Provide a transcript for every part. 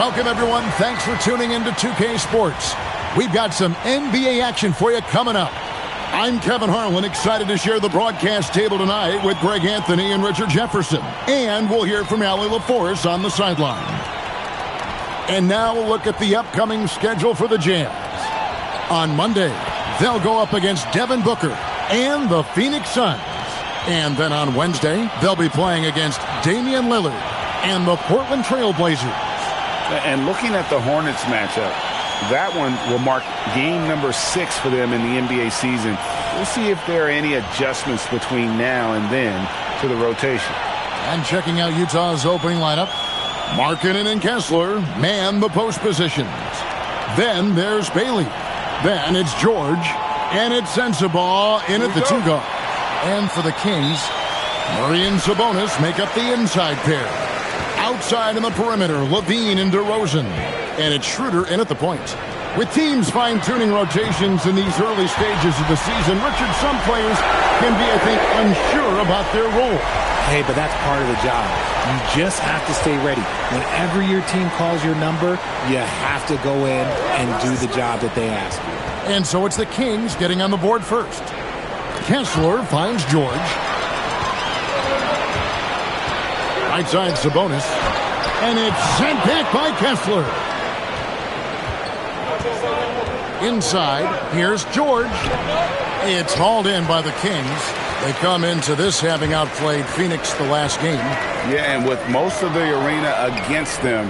Welcome, everyone. Thanks for tuning in to 2K Sports. We've got some NBA action for you coming up. I'm Kevin Harlan, excited to share the broadcast table tonight with Greg Anthony and Richard Jefferson. And we'll hear from Allie LaForce on the sideline. And now we'll look at the upcoming schedule for the Jazz. On Monday, they'll go up against Devin Booker and the Phoenix Suns. And then on Wednesday, they'll be playing against Damian Lillard and the Portland Trail Blazers. And looking at the Hornets matchup, that one will mark game number 6 for them in the NBA season. We'll see if there are any adjustments between now and then to the rotation. And checking out Utah's opening lineup, Markkanen and Kessler man the post positions. Then there's Bailey. Then it's George. And it's Sensabaugh in at the 2-guard. And for the Kings, Murray and Sabonis make up the inside pair. Outside in the perimeter, Levine and DeRozan. And it's Schroeder in at the point. With teams fine-tuning rotations in these early stages of the season, Richard, some players can be, I think, unsure about their role. Hey, but that's part of the job. You just have to stay ready. Whenever your team calls your number, you have to go in and do the job that they ask you. And so it's the Kings getting on the board first. Kessler finds George. Right side Sabonis. And it's sent back by Kessler. Inside, here's George. It's hauled in by the Kings. They come into this having outplayed Phoenix the last game. Yeah, and with most of the arena against them,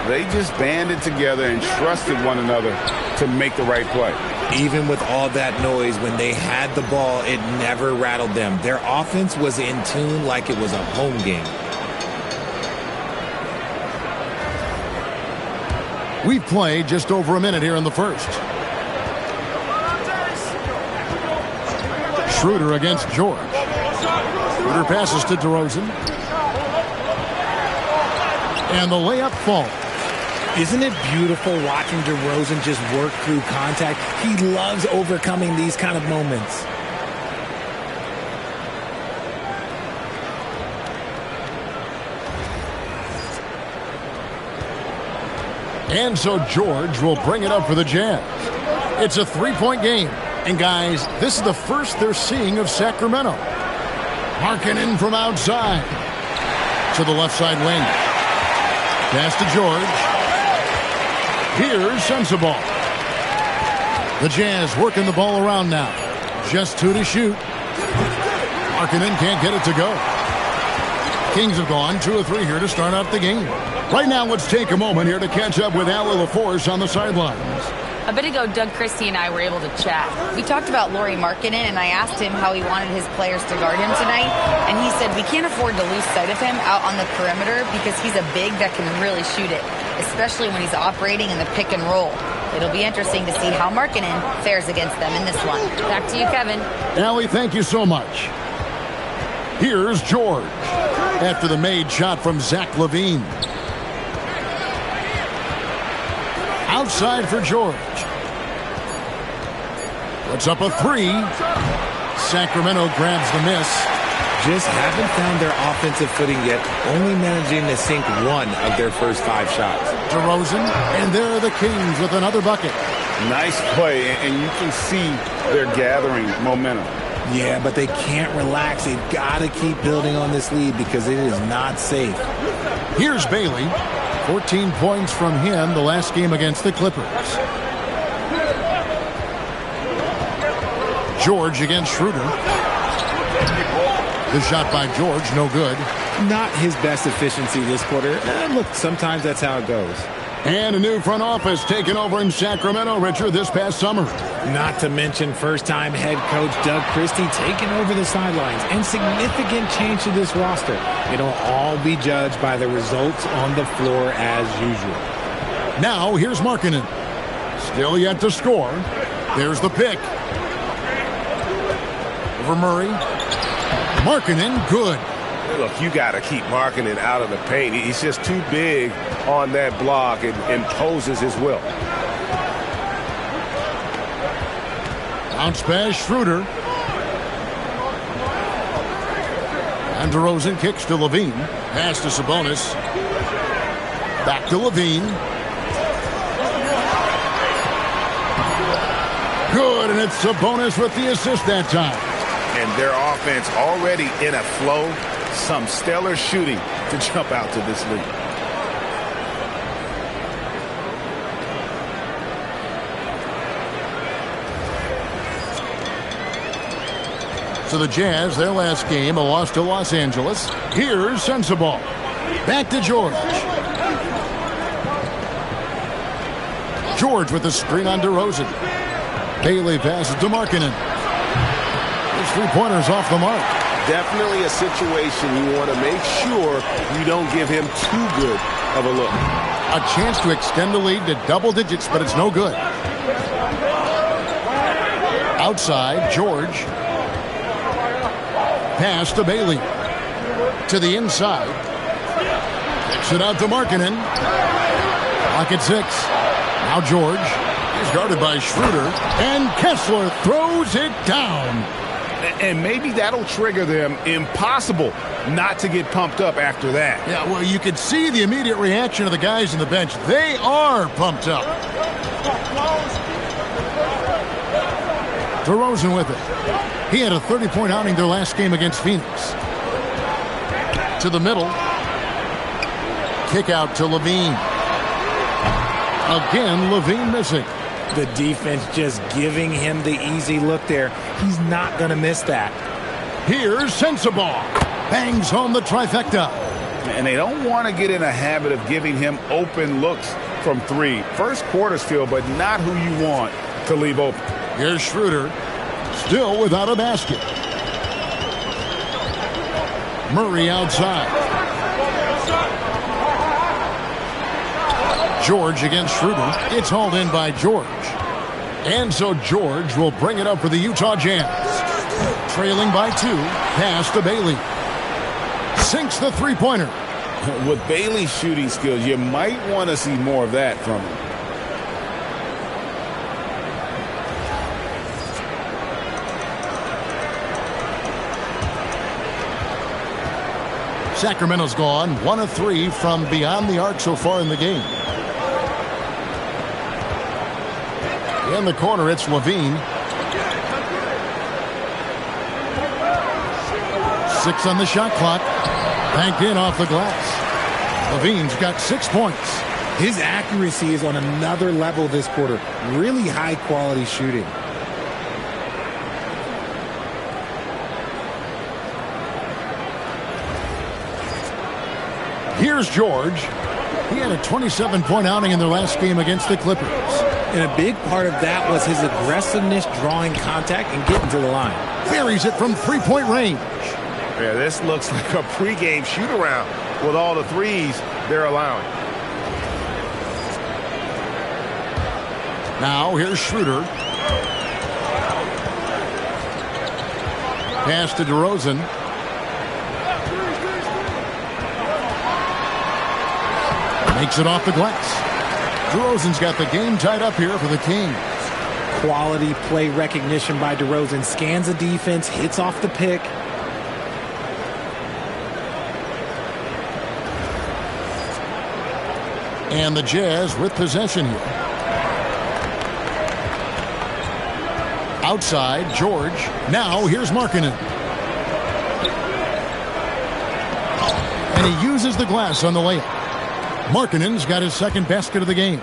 they just banded together and trusted one another to make the right play. Even with all that noise, when they had the ball, it never rattled them. Their offense was in tune like it was a home game. We've played just over a minute here in the first. Schroeder against George. Schroeder passes to DeRozan. And the layup falls. Isn't it beautiful watching DeRozan just work through contact? He loves overcoming these kind of moments. And so George will bring it up for the Jazz. It's a three-point game. And guys, this is the first they're seeing of Sacramento. Markkanen from outside. To the left side wing. Pass to George. Here's Sensabaugh. The Jazz working the ball around now. Just 2 to shoot. Markkanen can't get it to go. Kings have gone 2 of 3 here to start out the game. Right now, let's take a moment here to catch up with Allie LaForce on the sidelines. A bit ago, Doug Christie and I were able to chat. We talked about Lauri Markkanen, and I asked him how he wanted his players to guard him tonight. And he said, we can't afford to lose sight of him out on the perimeter because he's a big that can really shoot it, especially when he's operating in the pick and roll. It'll be interesting to see how Markkanen fares against them in this one. Back to you, Kevin. Allie, thank you so much. Here's George after the made shot from Zach LaVine. Outside for George. Puts up a 3. Sacramento grabs the miss. Just haven't found their offensive footing yet, only managing to sink 1 of their first 5 shots. DeRozan, and there are the Kings with another bucket. Nice play, and you can see they're gathering momentum. Yeah, but they can't relax. They've got to keep building on this lead because it is not safe. Here's Bailey. 14 points from him the last game against the Clippers. George against Schroeder. The shot by George, no good. Not his best efficiency this quarter. Look, sometimes that's how it goes. And a new front office taken over in Sacramento, Richard, this past summer. Not to mention first-time head coach Doug Christie taking over the sidelines and significant change to this roster. It'll all be judged by the results on the floor as usual. Now, here's Markkanen. Still yet to score. There's the pick. Over Murray. Markkanen, good. Look, you got to keep Markkanen out of the paint. He's just too big on that block and imposes his will. Bounce pass, Schroeder. And DeRozan kicks to Levine. Pass to Sabonis. Back to Levine. it's Sabonis with the assist that time. And their offense already in a flow. Some stellar shooting to jump out to this lead. So the Jazz, their last game, a loss to Los Angeles. Here's Sensabaugh. Back to George. George with the screen on DeRozan. Bailey passes to Markkanen. His three-pointers off the mark. Definitely a situation you want to make sure you don't give him too good of a look. A chance to extend the lead to double digits, but it's no good. Outside, George. Pass to Bailey. To the inside. Kicks it out to Markkanen. Clock at 6. Now George. He's guarded by Schroeder. And Kessler throws it down. And maybe that'll trigger them. Impossible not to get pumped up after that. Yeah, well, you could see the immediate reaction of the guys on the bench. They are pumped up. DeRozan with it. He had a 30-point outing their last game against Phoenix. To the middle. Kick out to Levine. Again, Levine missing. The defense just giving him the easy look there. He's not going to miss that. Here's Sensabaugh. Bangs home the trifecta. And they don't want to get in a habit of giving him open looks from three. First quarter still, but not who you want to leave open. Here's Schroeder. Still without a basket. Murray outside. George against Schroeder. It's hauled in by George. And so George will bring it up for the Utah Jazz. Trailing by 2. Pass to Bailey. Sinks the three-pointer. With Bailey's shooting skills, you might want to see more of that from him. Sacramento's gone 1 of 3 from beyond the arc so far in the game. In the corner, it's Levine. 6 on the shot clock. Banked in off the glass. Levine's got 6 points. His accuracy is on another level this quarter. Really high-quality shooting. Here's George. He had a 27-point outing in their last game against the Clippers. And a big part of that was his aggressiveness, drawing contact, and getting to the line. Buries it from three-point range. Yeah, this looks like a pregame shoot-around with all the threes they're allowing. Now here's Schroeder. Pass to DeRozan. Makes it off the glass. DeRozan's got the game tied up here for the Kings. Quality play recognition by DeRozan. Scans the defense, hits off the pick. And the Jazz with possession here. Outside, George. Now here's Markkanen. And he uses the glass on the layup. Markkanen's got his second basket of the game.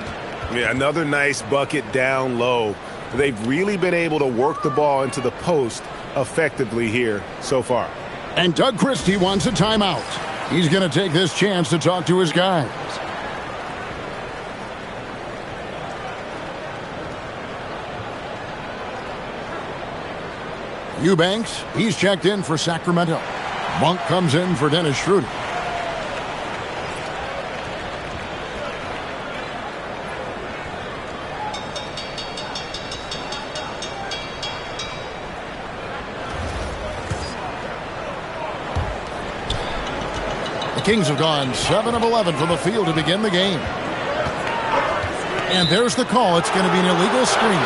Yeah, another nice bucket down low. They've really been able to work the ball into the post effectively here so far. And Doug Christie wants a timeout. He's going to take this chance to talk to his guys. Eubanks, he's checked in for Sacramento. Monk comes in for Dennis Schroeder. The Kings have gone 7 of 11 from the field to begin the game. And there's the call. It's going to be an illegal screen.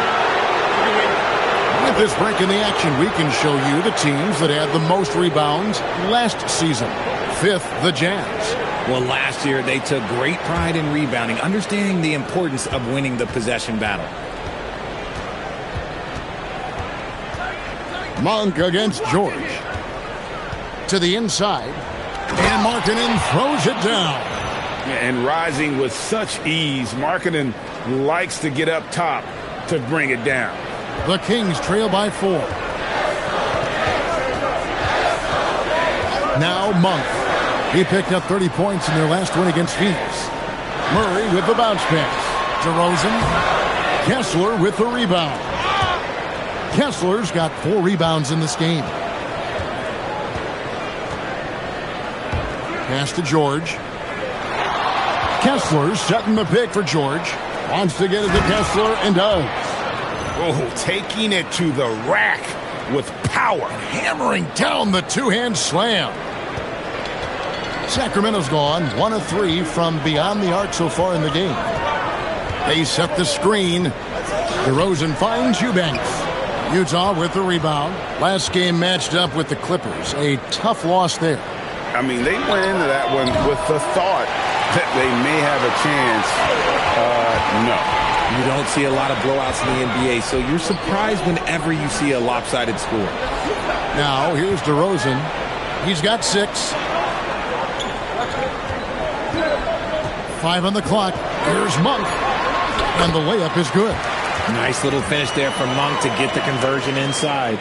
With this break in the action, we can show you the teams that had the most rebounds last season. 5th, the Jazz. Well, last year they took great pride in rebounding, understanding the importance of winning the possession battle. Monk against George. To the inside. And Markkanen throws it down. And rising with such ease, Markkanen likes to get up top to bring it down. The Kings trail by 4. Now Monk. He picked up 30 points in their last win against Phoenix. Murray with the bounce pass. DeRozan. Kessler with the rebound. Kessler's got 4 rebounds in this game. Pass to George. Kessler's setting the pick for George. Wants to get it to Kessler and does. Oh, taking it to the rack with power. Hammering down the two-hand slam. Sacramento's gone 1 of 3 from beyond the arc so far in the game. They set the screen. DeRozan finds Eubanks. Utah with the rebound. Last game matched up with the Clippers. A tough loss there. I mean, they went into that one with the thought that they may have a chance. No. You don't see a lot of blowouts in the NBA, so you're surprised whenever you see a lopsided score. Now, here's DeRozan. He's got 6. 5 on the clock. Here's Monk. And the layup is good. Nice little finish there from Monk to get the conversion inside.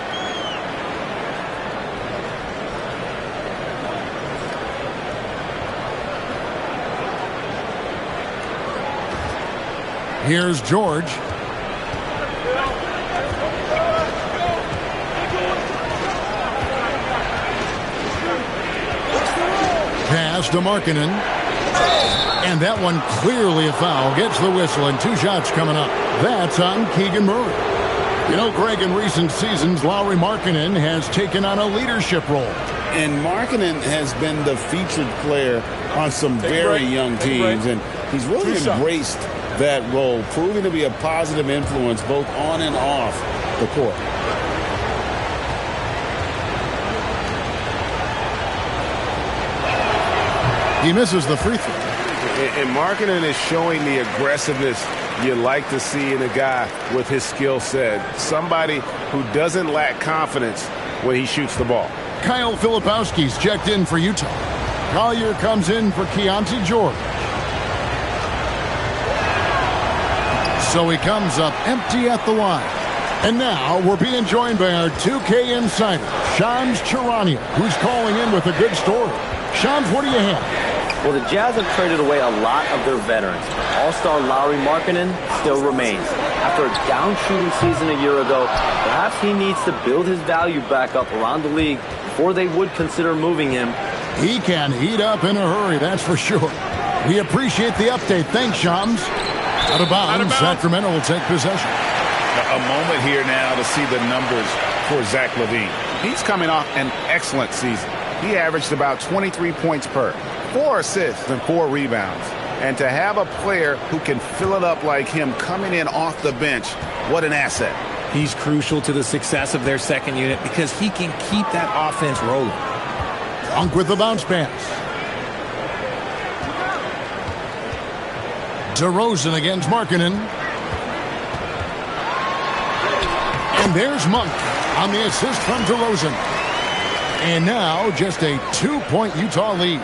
Here's George. Pass to Markkanen. And that one clearly a foul. Gets the whistle and 2 shots coming up. That's on Keegan Murray. You know, Greg, in recent seasons, Lauri Markkanen has taken on a leadership role. And Markkanen has been the featured player on some very young teams. And he's really embraced that role, proving to be a positive influence both on and off the court. He misses the free throw. And Markkanen is showing the aggressiveness you like to see in a guy with his skill set. Somebody who doesn't lack confidence when he shoots the ball. Kyle Filipowski's checked in for Utah. Collier comes in for Keontae George. So he comes up empty at the line. And now we're being joined by our 2K insider, Shams Charania, who's calling in with a good story. Shams, what do you have? Well, the Jazz have traded away a lot of their veterans. All-star Lauri Markkanen still remains. After a down-shooting season a year ago, perhaps he needs to build his value back up around the league before they would consider moving him. He can heat up in a hurry, that's for sure. We appreciate the update. Thanks, Shams. Out of bounds, Sacramento will take possession. A moment here now to see the numbers for Zach LaVine. He's coming off an excellent season. He averaged about 23 points per, 4 assists and 4 rebounds. And to have a player who can fill it up like him coming in off the bench, what an asset. He's crucial to the success of their second unit because he can keep that offense rolling. Monk with the bounce pass. DeRozan against Markkanen. And there's Monk on the assist from DeRozan. And now just a 2-point Utah lead.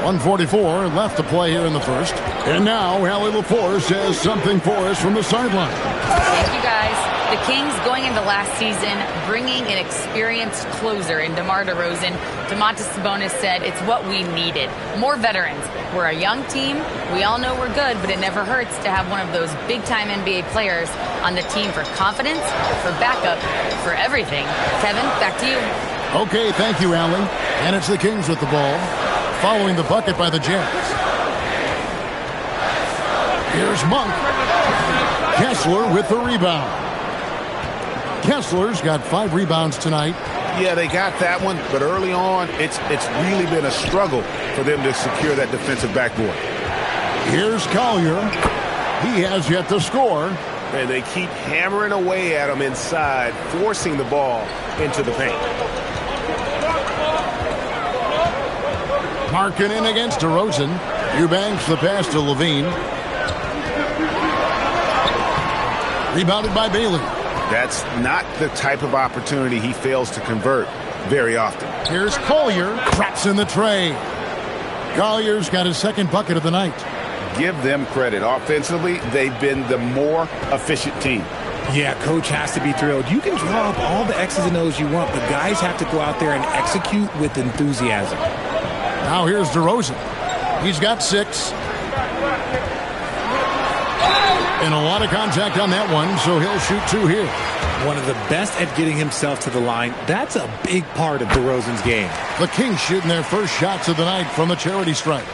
.144 left to play here in the first. And now Allie LaForce says something for us from the sideline. Thank you, guys. The Kings going into last season, bringing an experienced closer in DeMar DeRozan. Domantas Sabonis said it's what we needed. More veterans. We're a young team. We all know we're good, but it never hurts to have one of those big-time NBA players on the team for confidence, for backup, for everything. Kevin, back to you. Okay, thank you, Allie. And it's the Kings with the ball, following the bucket by the Jazz. Here's Monk. Kessler with the rebound. Kessler's got 5 rebounds tonight. Yeah, they got that one, but early on, it's really been a struggle for them to secure that defensive backboard. Here's Collier. He has yet to score. And they keep hammering away at him inside, forcing the ball into the paint. Markkanen against DeRozan. Eubanks the pass to Levine. Rebounded by Bailey. That's not the type of opportunity he fails to convert very often. Here's Collier. Drops in the tray. Collier's got his second bucket of the night. Give them credit. Offensively, they've been the more efficient team. Yeah, coach has to be thrilled. You can draw up all the X's and O's you want, but guys have to go out there and execute with enthusiasm. Now here's DeRozan. He's got 6. And a lot of contact on that one, so he'll shoot 2 here. One of the best at getting himself to the line. That's a big part of DeRozan's game. The Kings shooting their first shots of the night from the charity stripe.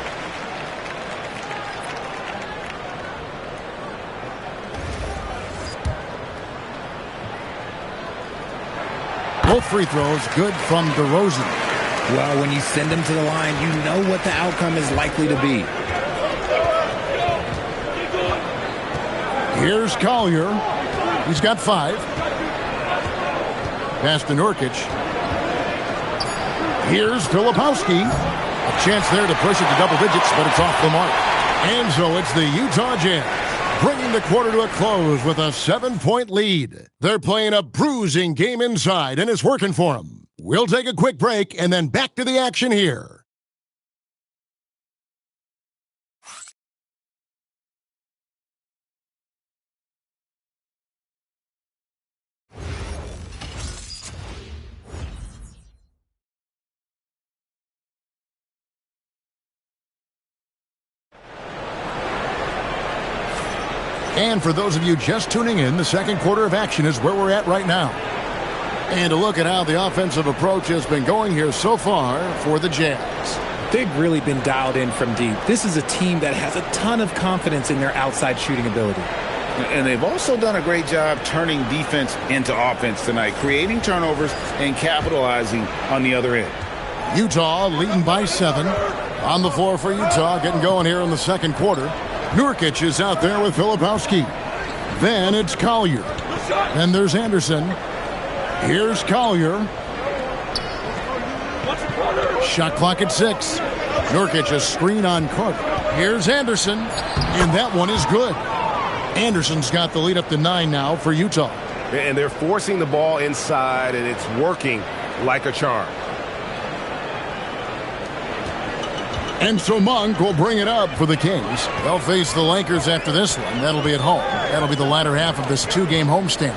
Both free throws good from DeRozan. Well, when you send him to the line, you know what the outcome is likely to be. Here's Collier. He's got 5. Pass to Nurkic. Here's Filipowski. A chance there to push it to double digits, but it's off the mark. And so it's the Utah Jazz bringing the quarter to a close with a 7-point lead. They're playing a bruising game inside, and it's working for them. We'll take a quick break and then back to the action here. And for those of you just tuning in, the second quarter of action is where we're at right now. And a look at how the offensive approach has been going here so far for the Jazz. They've really been dialed in from deep. This is a team that has a ton of confidence in their outside shooting ability. And they've also done a great job turning defense into offense tonight, creating turnovers and capitalizing on the other end. Utah leading by 7. On the floor for Utah, getting going here in the second quarter. Nurkic is out there with Filipowski. Then it's Collier. Then there's Anderson. Here's Collier. Shot clock at 6. Nurkic a screen on Carter. Here's Anderson. And that one is good. Anderson's got the lead up to 9 now for Utah. And they're forcing the ball inside, and it's working like a charm. And so Monk will bring it up for the Kings. They'll face the Lakers after this one. That'll be at home. That'll be the latter half of this 2-game homestand.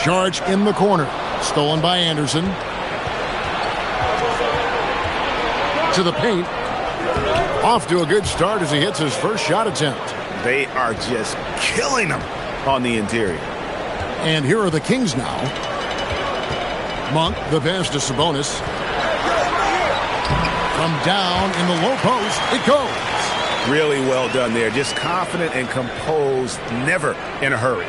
Sharge in the corner. Stolen by Anderson. To the paint. Off to a good start as he hits his first shot attempt. They are just killing them on the interior. And here are the Kings now. Monk, the pass to Sabonis. From down in the low post, it goes. Really well done there. Just confident and composed, never in a hurry.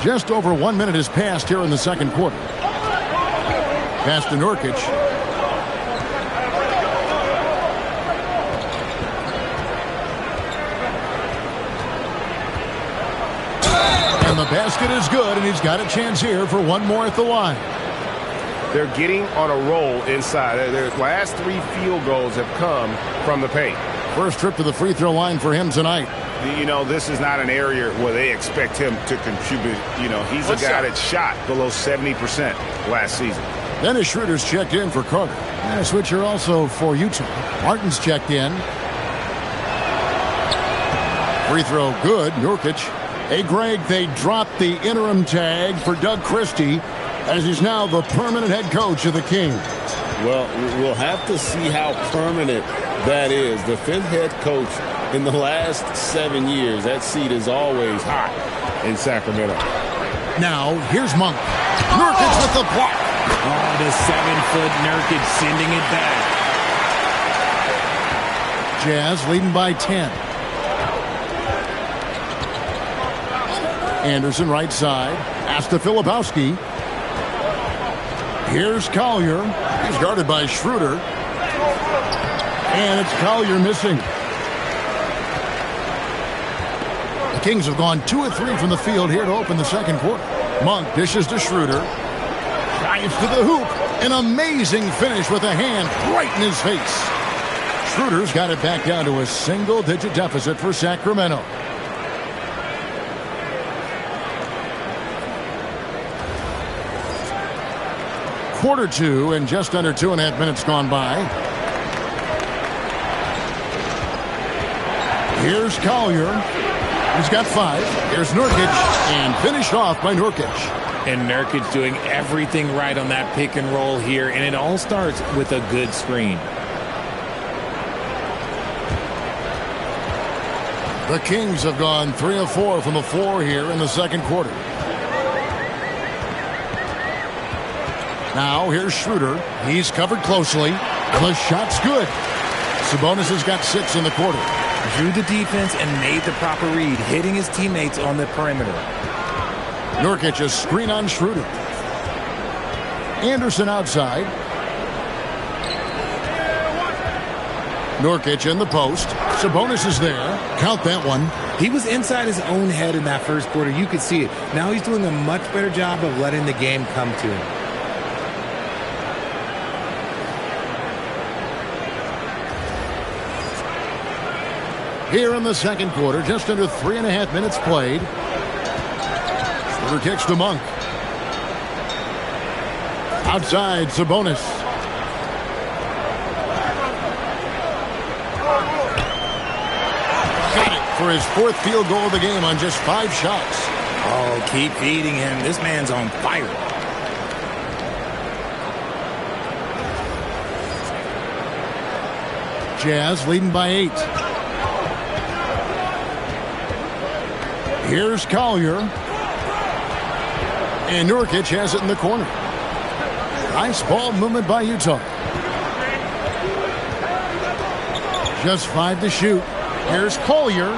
Just over 1 minute has passed here in the second quarter. Pass to Nurkic. And the basket is good, and he's got a chance here for one more at the line. They're getting on a roll inside. Their last 3 field goals have come from the paint. First trip to the free throw line for him tonight. You know, this is not an area where they expect him to contribute. You know, he's a guy that shot below 70% last season. Dennis Schroeder's checked in for Carter. And a switcher also for Utah. Martin's checked in. Free throw good. Nurkic. Hey, Greg, they dropped the interim tag for Doug Christie as he's now the permanent head coach of the Kings. Well, we'll have to see how permanent that is. The 5th head coach in the last 7 years. That seat is always hot in Sacramento. Now, here's Monk. Nurkic with the block. Oh, the 7-foot Nurkic sending it back. Jazz leading by 10. Anderson right side. Pass to Filipowski. Here's Collier. He's guarded by Schroeder. And it's Collier missing. The Kings have gone 2 of 3 from the field here to open the second quarter. Monk dishes to Schroeder. drives to the hoop. An amazing finish with a hand right in his face. Schroeder's got it back down to a single-digit deficit for Sacramento. Quarter two and just under 2.5 minutes gone by. Here's Collier. He's got 5. Here's Nurkic, and finished off by Nurkic. And Nurkic doing everything right on that pick and roll here, and it all starts with a good screen. The Kings have gone 3 of 4 from the floor here in the second quarter. Now here's Schroeder. He's covered closely. The shot's good. Sabonis has got 6 in the quarter. Drew the defense and made the proper read, hitting his teammates on the perimeter. Nurkic a screen on Schroeder. Anderson outside. Nurkic in the post. Sabonis is there. Count that one. He was inside his own head in that first quarter. You could see it. Now he's doing a much better job of letting the game come to him. Here in the second quarter, just under 3.5 minutes played. Schroeder kicks to Monk. Outside, Sabonis. Got it for his 4th field goal of the game on just 5 shots. Oh, keep feeding him. This man's on fire. Jazz leading by 8. Here's Collier. And Nurkic has it in the corner. Nice ball movement by Utah. Just 5 to shoot. Here's Collier.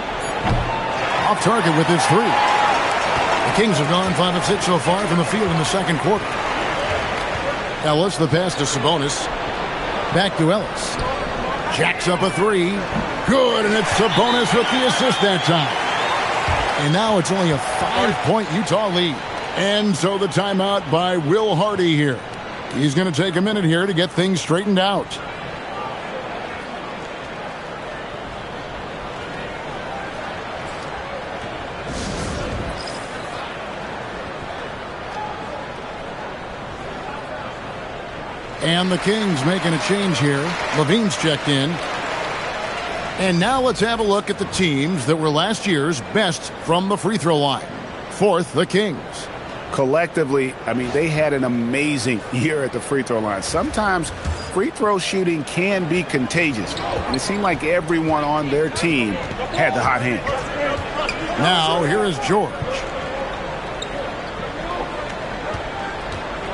Off target with his 3. The Kings have gone 5 of 6 so far from the field in the second quarter. Ellis, the pass to Sabonis. Back to Ellis. Jacks up a 3. Good, and it's Sabonis with the assist that time. And now it's only a 5-point Utah lead. And so the timeout by Will Hardy here. He's going to take a minute here to get things straightened out. And the Kings making a change here. Levine's checked in. And now let's have a look at the teams that were last year's best from the free throw line. 4th, the Kings. Collectively, I mean, they had an amazing year at the free throw line. Sometimes free throw shooting can be contagious. And it seemed like everyone on their team had the hot hand. Now, here is George.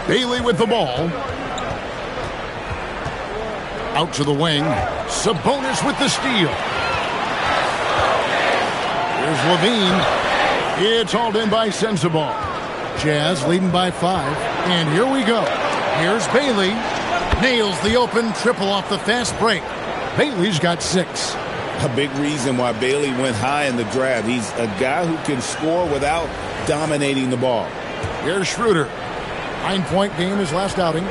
Bailey with the ball. Out to the wing. Sabonis with the steal. Here's Levine. It's hauled in by Sensabaugh. Jazz leading by 5. And here we go. Here's Bailey. Nails the open triple off the fast break. Bailey's got 6. A big reason why Bailey went high in the draft. He's a guy who can score without dominating the ball. Here's Schroeder. 9-point game his last outing.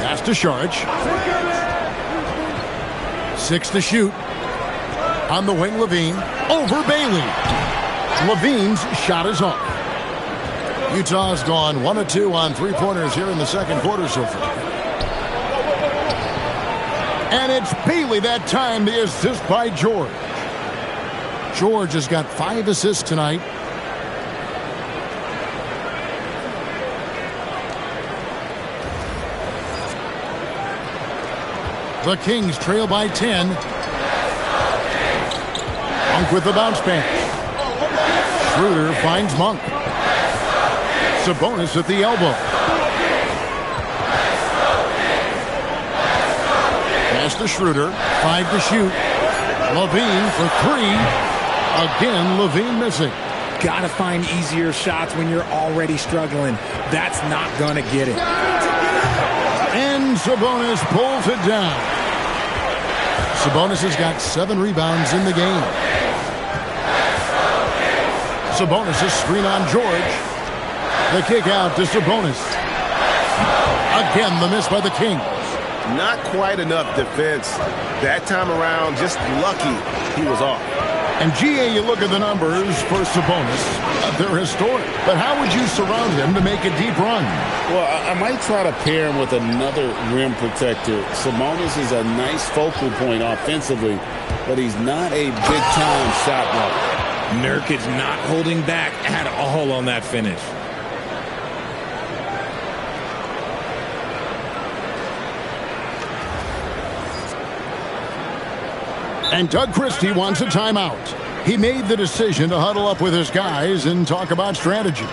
Pass to Saric. 6 to shoot. On the wing, Levine. Over Bailey. Levine's shot is off. Utah's gone 1 of 2 on 3-pointers here in the second quarter so far. And it's Bailey that time, the assist by George. George has got 5 assists tonight. The Kings trail by 10. Monk with the bounce pass. Schroeder finds Monk. Sabonis at the elbow. Pass to Schroeder. 5 to shoot. Levine for 3. Again, Levine missing. Gotta find easier shots when you're already struggling. That's not gonna get it. And Sabonis pulls it down. Sabonis has got 7 rebounds in the game. Sabonis' screen on George. The kick out to Sabonis. Again, the miss by the Kings. Not quite enough defense. That time around, just lucky he was off. And GA, you look at the numbers for Sabonis. They're historic. But how would you surround him to make a deep run? Well, I might try to pair him with another rim protector. Sabonis is a nice focal point offensively, but he's not a big-time shot blocker. Nurkic not holding back at all on that finish. And Doug Christie wants a timeout. He made the decision to huddle up with his guys and talk about strategy.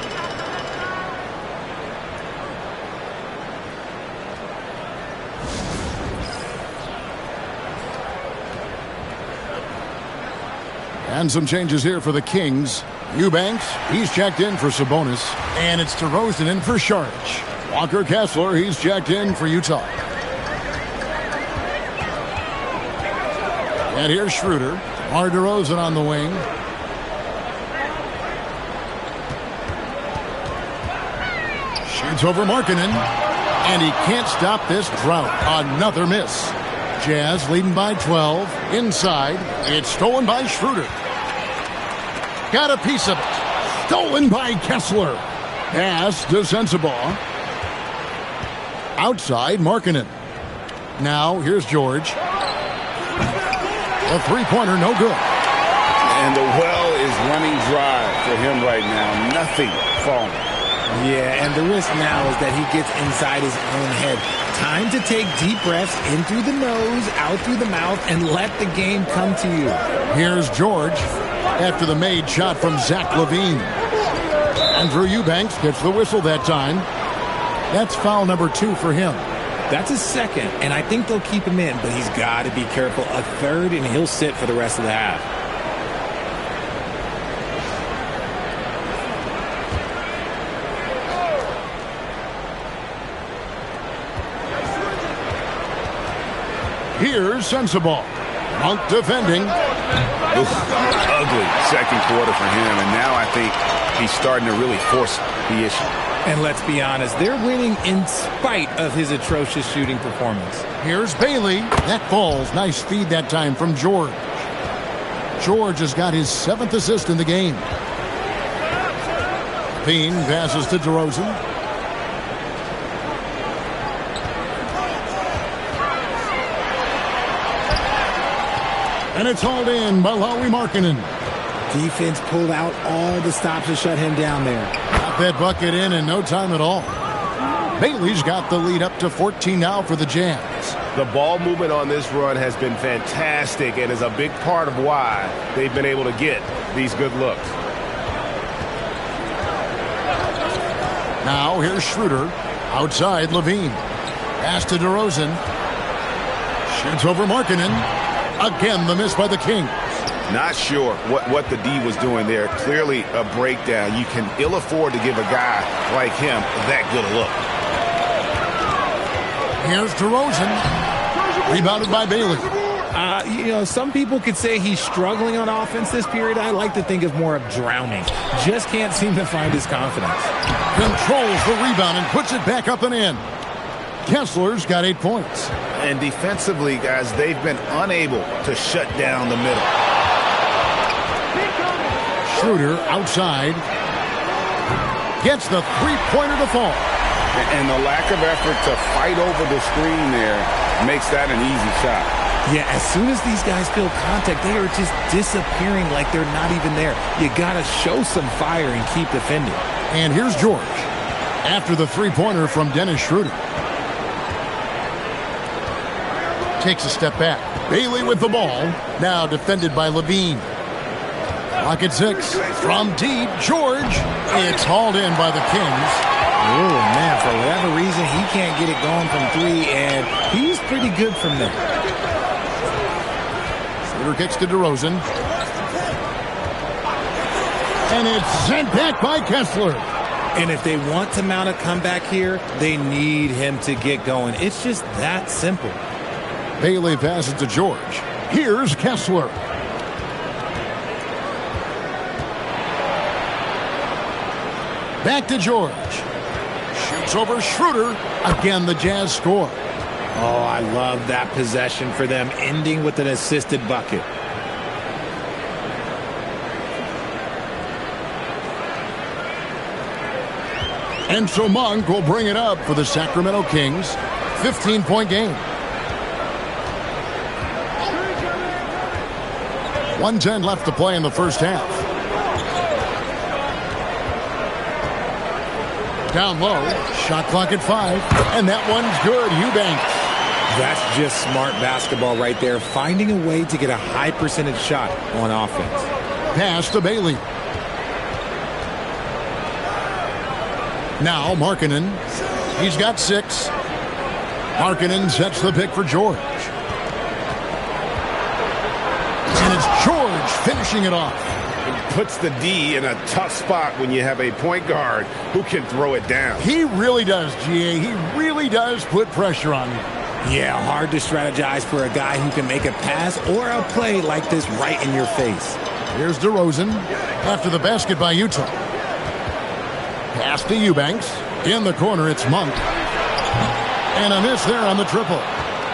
And some changes here for the Kings. Eubanks, he's checked in for Sabonis. And it's DeRozan in for Saric. Walker Kessler, he's checked in for Utah. And here's Schroeder. DeMar DeRozan on the wing. Shoots over Markkanen. And he can't stop this drought. Another miss. Jazz leading by 12. Inside. It's stolen by Schroeder. Got a piece of it. Stolen by Kessler. Pass to Sensabaugh. Outside Markkanen. Now here's George. A three-pointer, no good. And the well is running dry for him right now. Nothing falling. Yeah, and the risk now is that he gets inside his own head. Time to take deep breaths in through the nose, out through the mouth, and let the game come to you. Here's George after the made shot from Zach LaVine. Andrew Eubanks gets the whistle that time. That's foul number 2 for him. That's his second, and I think they'll keep him in, but he's got to be careful. A third, and he'll sit for the rest of the half. Here's Sensabaugh. Monk defending. Ugly second quarter for him, and now I think he's starting to really force the issue. And let's be honest, they're winning in spite of his atrocious shooting performance. Here's Bailey. That falls. Nice feed that time from George. George has got his 7th assist in the game. Payne passes to DeRozan. And it's hauled in by Lauri Markkanen. Defense pulled out all the stops to shut him down there. Got that bucket in no time at all. Bailey's got the lead up to 14 now for the Jazz. The ball movement on this run has been fantastic and is a big part of why they've been able to get these good looks. Now here's Schroeder. Outside LaVine. Pass to DeRozan. Shoots over Markkanen. Again, the miss by the Kings. Not sure what the D was doing there. Clearly a breakdown. You can ill afford to give a guy like him that good a look. Here's DeRozan. Rebounded by Bailey. Some people could say he's struggling on offense this period. I like to think of more of drowning. Just can't seem to find his confidence. Controls the rebound and puts it back up and in. Kessler's got 8 points. And defensively, guys, they've been unable to shut down the middle. Schroeder outside. Gets the three-pointer to fall. And the lack of effort to fight over the screen there makes that an easy shot. Yeah, as soon as these guys feel contact, they are just disappearing like they're not even there. You got to show some fire and keep defending. And here's George after the three-pointer from Dennis Schroeder. Takes a step back. Bailey with the ball. Now defended by LaVine. Clock at 6. From deep, George. It's hauled in by the Kings. Oh, man, for whatever reason, he can't get it going from 3, and he's pretty good from there. Schroeder kicks to DeRozan. And it's sent back by Kessler. And if they want to mount a comeback here, they need him to get going. It's just that simple. Bailey passes to George. Here's Kessler. Back to George. Shoots over Schroeder. Again, the Jazz score. Oh, I love that possession for them, ending with an assisted bucket. And so Monk will bring it up for the Sacramento Kings. 15-point game. 1:10 left to play in the first half. Down low, shot clock at 5, and that one's good. Eubanks. That's just smart basketball right there, finding a way to get a high percentage shot on offense. Pass to Bailey. Now Markkanen. He's got 6. Markkanen sets the pick for George. And it's George finishing it off. Puts the D in a tough spot when you have a point guard who can throw it down. He really does, GA. He really does put pressure on you. Yeah, hard to strategize for a guy who can make a pass or a play like this right in your face. Here's DeRozan after the basket by Utah. Pass to Eubanks. In the corner, it's Monk. And a miss there on the triple.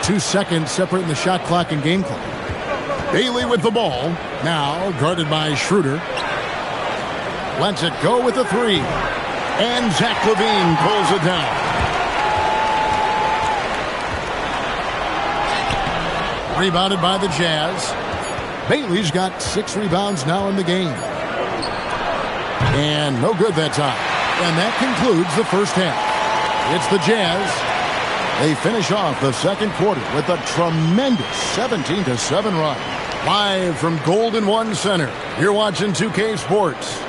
2 seconds separating the shot clock and game clock. Bailey with the ball. Now guarded by Schroeder. Lets it go with the 3. And Zach LaVine pulls it down. Rebounded by the Jazz. Bailey's got 6 rebounds now in the game. And no good that time. And that concludes the first half. It's the Jazz. They finish off the second quarter with a tremendous 17-7 run. Live from Golden One Center, you're watching 2K Sports.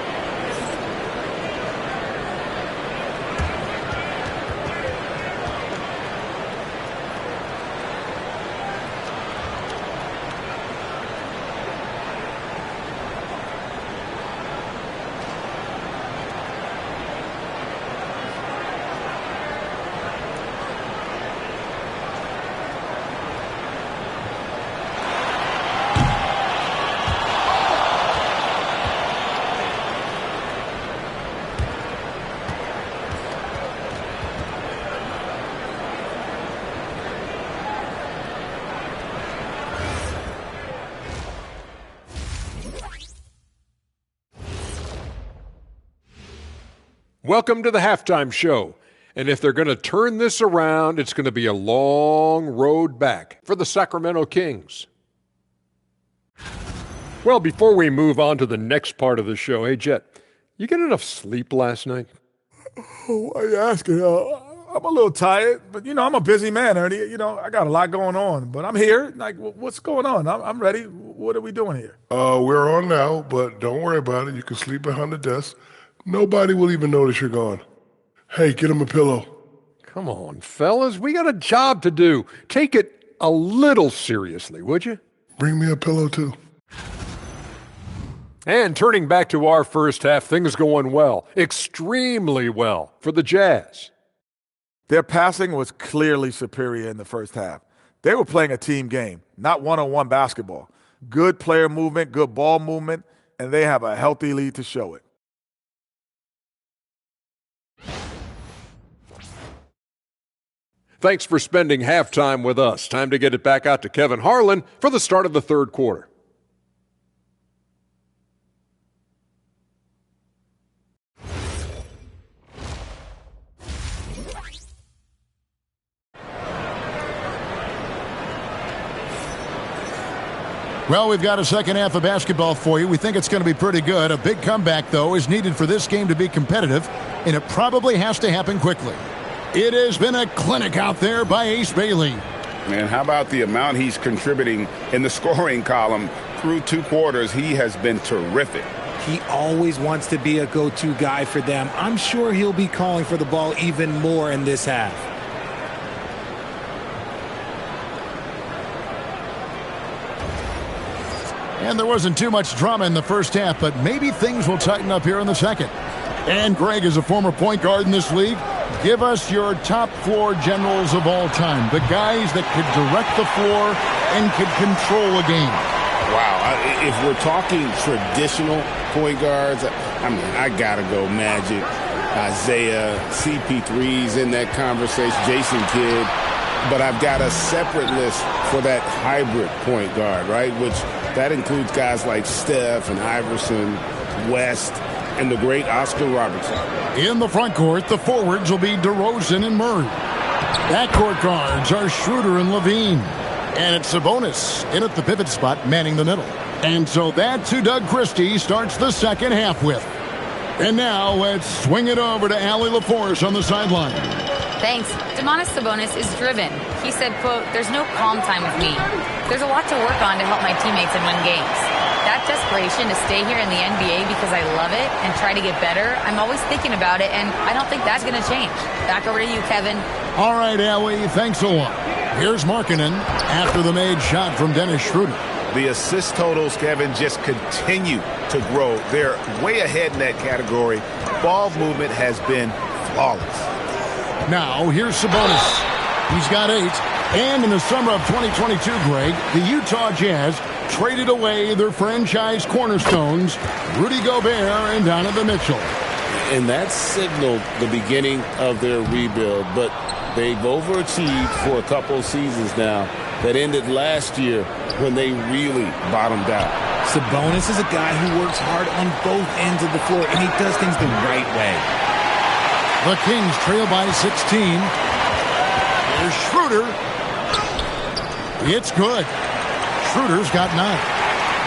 Welcome to the halftime show. And if they're going to turn this around, it's going to be a long road back for the Sacramento Kings. Well, before we move on to the next part of the show, hey, Jet, you get enough sleep last night? Oh, why are you asking? I'm a little tired, but, I'm a busy man, Ernie. I got a lot going on, but I'm here. Like, what's going on? I'm ready. What are we doing here? We're on now, but don't worry about it. You can sleep behind the desk. Nobody will even notice you're gone. Hey, get him a pillow. Come on, fellas. We got a job to do. Take it a little seriously, would you? Bring me a pillow, too. And turning back to our first half, things going well. Extremely well for the Jazz. Their passing was clearly superior in the first half. They were playing a team game, not one-on-one basketball. Good player movement, good ball movement, and they have a healthy lead to show it. Thanks for spending halftime with us. Time to get it back out to Kevin Harlan for the start of the third quarter. Well, we've got a second half of basketball for you. We think it's going to be pretty good. A big comeback, though, is needed for this game to be competitive, and it probably has to happen quickly. It has been a clinic out there by Ace Bailey. Man, how about the amount he's contributing in the scoring column through 2 quarters? He has been terrific. He always wants to be a go-to guy for them. I'm sure he'll be calling for the ball even more in this half. And there wasn't too much drama in the first half, but maybe things will tighten up here in the second. And Greg is a former point guard in this league. Give us your top floor generals of all time, the guys that could direct the floor and could control a game. Wow, if we're talking traditional point guards, I mean, I got to go Magic, Isaiah, CP3's in that conversation, Jason Kidd. But I've got a separate list for that hybrid point guard, right, which that includes guys like Steph and Iverson, West, and the great Oscar Robertson. In the front court, the forwards will be DeRozan and Murray. Backcourt guards are Schroeder and Levine. And it's Sabonis in at the pivot spot, manning the middle. And so that's who Doug Christie starts the second half with. And now let's swing it over to Allie LaForce on the sideline. Thanks. Domantas Sabonis is driven. He said, quote, "There's no calm time with me. There's a lot to work on to help my teammates and win games. That desperation to stay here in the NBA because I love it and try to get better, I'm always thinking about it, and I don't think that's going to change." Back over to you, Kevin. All right, Allie, thanks a lot. Here's Markkanen after the made shot from Dennis Schroeder. The assist totals, Kevin, just continue to grow. They're way ahead in that category. Ball movement has been flawless. Now, here's Sabonis. He's got 8. And in the summer of 2022, Greg, the Utah Jazz traded away their franchise cornerstones, Rudy Gobert and Donovan Mitchell. And that signaled the beginning of their rebuild, but they've overachieved for a couple of seasons now that ended last year when they really bottomed out. Sabonis is a guy who works hard on both ends of the floor, and he does things the right way. The Kings trail by 16. Here's Schroeder. It's good. Schroeder's got 9.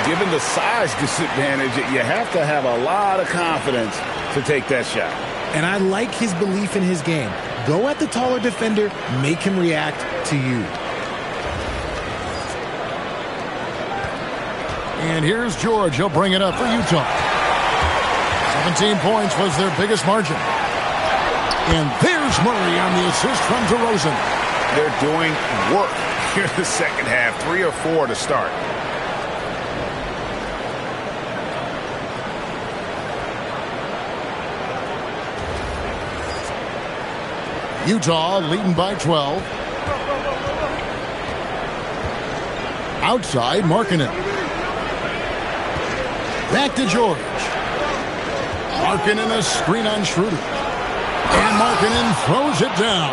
Given the size disadvantage, you have to have a lot of confidence to take that shot. And I like his belief in his game. Go at the taller defender, make him react to you. And here's George. He'll bring it up for Utah. 17 points was their biggest margin. And there's Murray on the assist from DeRozan. They're doing work here in the second half. 3 or 4 to start. Utah leading by 12. Outside, Markkanen. Back to George. Markkanen a screen on Schroeder. And Markkanen throws it down.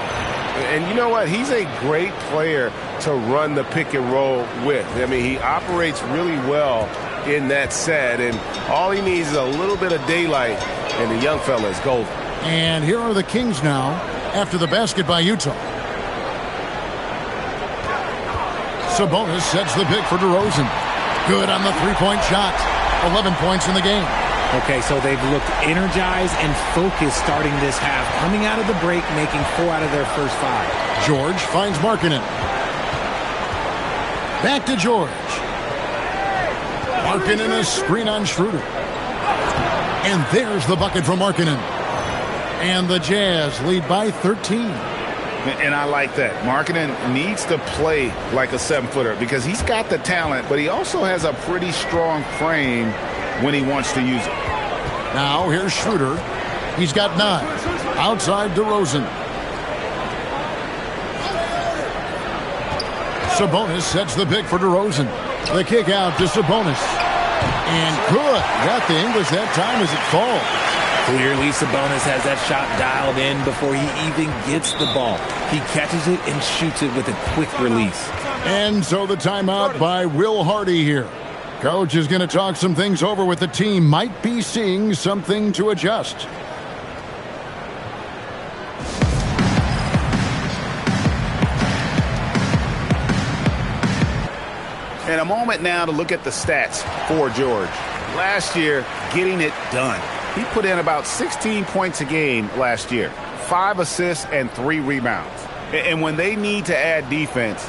And you know what? He's a great player to run the pick and roll with. I mean, he operates really well in that set, and all he needs is a little bit of daylight, and the young fella is golden. And here are the Kings now after the basket by Utah. Sabonis sets the pick for DeRozan. Good on the three-point shot. 11 points in the game. Okay, so they've looked energized and focused starting this half, coming out of the break, making 4 out of their first 5. George finds Markkanen. Back to George. Markkanen a screen on Schroeder. And there's the bucket from Markkanen. And the Jazz lead by 13. And I like that. Markkanen needs to play like a 7-footer because he's got the talent, but he also has a pretty strong frame when he wants to use it. Now here's Schroeder. He's got 9. Outside DeRozan. Sabonis sets the pick for DeRozan. The kick out to Sabonis. And good. Got the English that time as it falls. Clearly, Sabonis has that shot dialed in before he even gets the ball. He catches it and shoots it with a quick release. And so the timeout by Will Hardy here. Coach is going to talk some things over with the team. Might be seeing something to adjust. And a moment now to look at the stats for George. Last year, getting it done. He put in about 16 points a game last year, 5 assists and 3 rebounds. And when they need to add defense,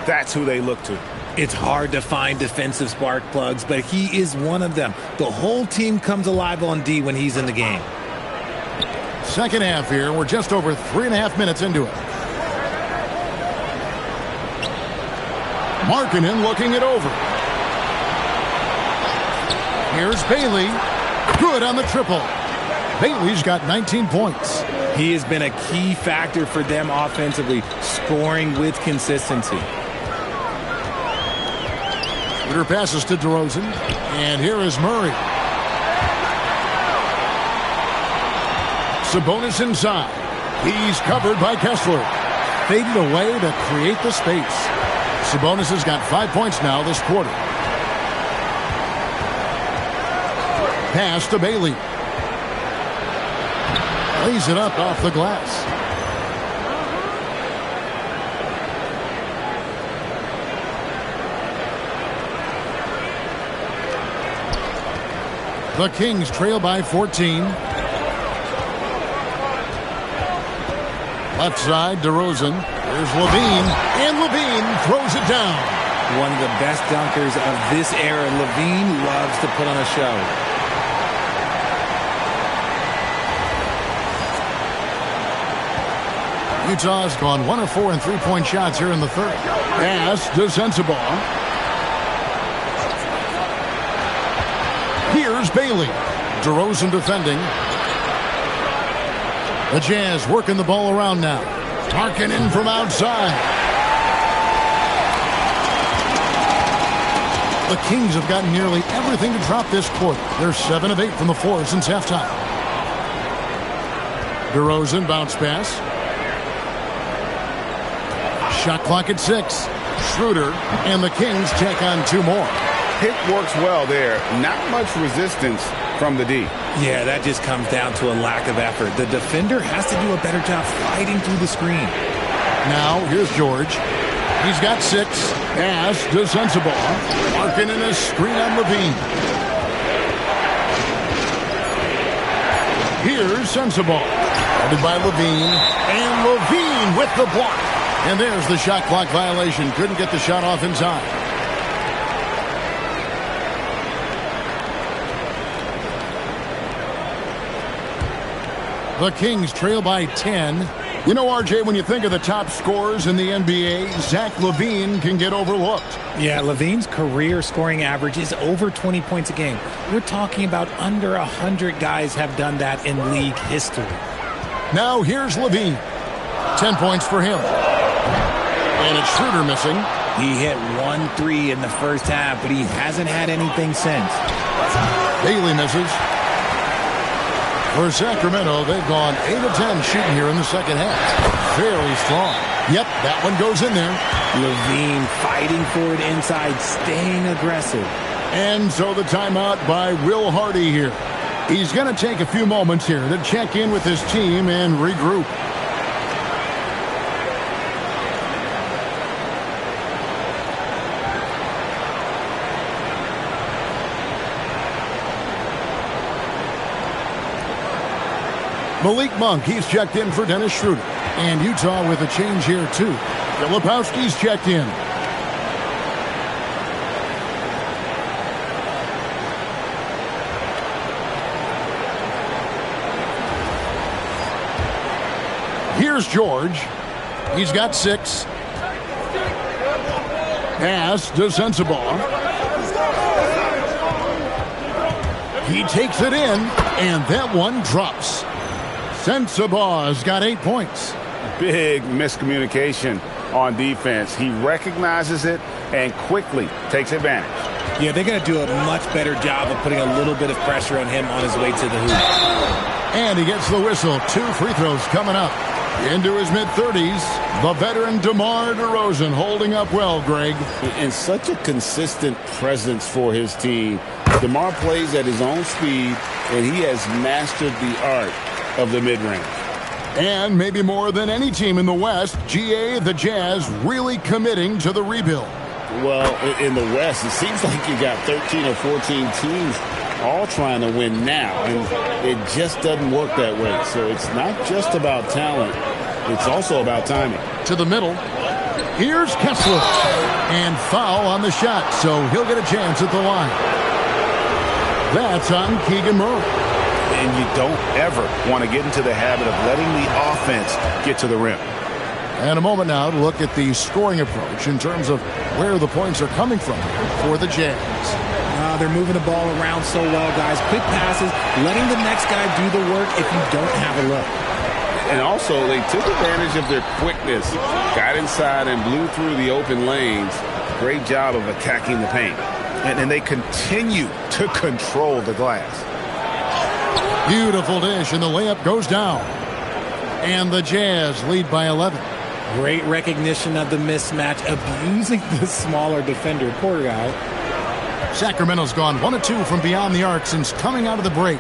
that's who they look to. It's hard to find defensive spark plugs, but he is one of them. The whole team comes alive on D when he's in the game. Second half here. We're just over 3.5 minutes into it. Markkanen looking it over. Here's Bailey. Good on the triple. Bailey's got 19 points. He has been a key factor for them offensively, scoring with consistency. Schroeder passes to DeRozan, and here is Murray. Sabonis inside. He's covered by Kessler. Faded away to create the space. Sabonis has got 5 points now this quarter. Pass to Bailey. Lays it up off the glass. The Kings trail by 14. Left side, DeRozan. Here's Levine, and Levine throws it down. One of the best dunkers of this era. Levine loves to put on a show. Utah's gone 1 of 4 in three-point shots here in the third. Pass to Sensabaugh. Here's Bailey. DeRozan defending. The Jazz working the ball around now. Markkanen from outside. The Kings have gotten nearly everything to drop this quarter. They're 7 of 8 from the floor since halftime. DeRozan bounce pass. Shot clock at 6. Schroeder and the Kings take on 2 more. Pick works well there. Not much resistance from the D. Yeah, that just comes down to a lack of effort. The defender has to do a better job fighting through the screen. Now, here's George. He's got 6. Pass to Sensabaugh. Markkanen a screen on Levine. Here's Sensabaugh. Guarded by Levine. And Levine with the block. And there's the shot clock violation. Couldn't get the shot off in time. The Kings trail by 10. You know, RJ, when you think of the top scorers in the NBA, Zach LaVine can get overlooked. Yeah, LaVine's career scoring average is over 20 points a game. We're talking about under 100 guys have done that in league history. Now here's LaVine. 10 points for him. And it's Schroeder missing. He hit 1 3 in the first half, but he hasn't had anything since. Bailey misses. For Sacramento, they've gone 8 of 10 shooting here in the second half. Very strong. Yep, that one goes in there. LaVine fighting for it inside, staying aggressive. And so the timeout by Will Hardy here. He's going to take a few moments here to check in with his team and regroup. Malik Monk, he's checked in for Dennis Schroeder. And Utah with a change here, too. Filipowski's checked in. Here's George. He's got 6. Pass to Sensabaugh. He takes it in, and that one drops. Sensabaugh's got 8 points. Big miscommunication on defense. He recognizes it and quickly takes advantage. Yeah, they're going to do a much better job of putting a little bit of pressure on him on his way to the hoop. And he gets the whistle. 2 free throws coming up. Into his mid-30s, the veteran DeMar DeRozan holding up well, Greg. And such a consistent presence for his team. DeMar plays at his own speed, and he has mastered the art of the mid-range. And maybe more than any team in the West, GA, the Jazz, really committing to the rebuild. Well, in the West, it seems like you got 13 or 14 teams all trying to win now, and it just doesn't work that way. So it's not just about talent, it's also about timing. To the middle, here's Kessler, and foul on the shot, so he'll get a chance at the line. That's on Keegan Murray. And you don't ever want to get into the habit of letting the offense get to the rim. And a moment now to look at the scoring approach in terms of where the points are coming from for the Jazz. They're moving the ball around so well, guys. Quick passes, letting the next guy do the work if you don't have a look. And also, they took advantage of their quickness, got inside and blew through the open lanes. Great job of attacking the paint. And they continue to control the glass. Beautiful dish, and the layup goes down. And the Jazz lead by 11. Great recognition of the mismatch, abusing the smaller defender. Poor guy. Sacramento's gone 1 of 2 from beyond the arc since coming out of the break.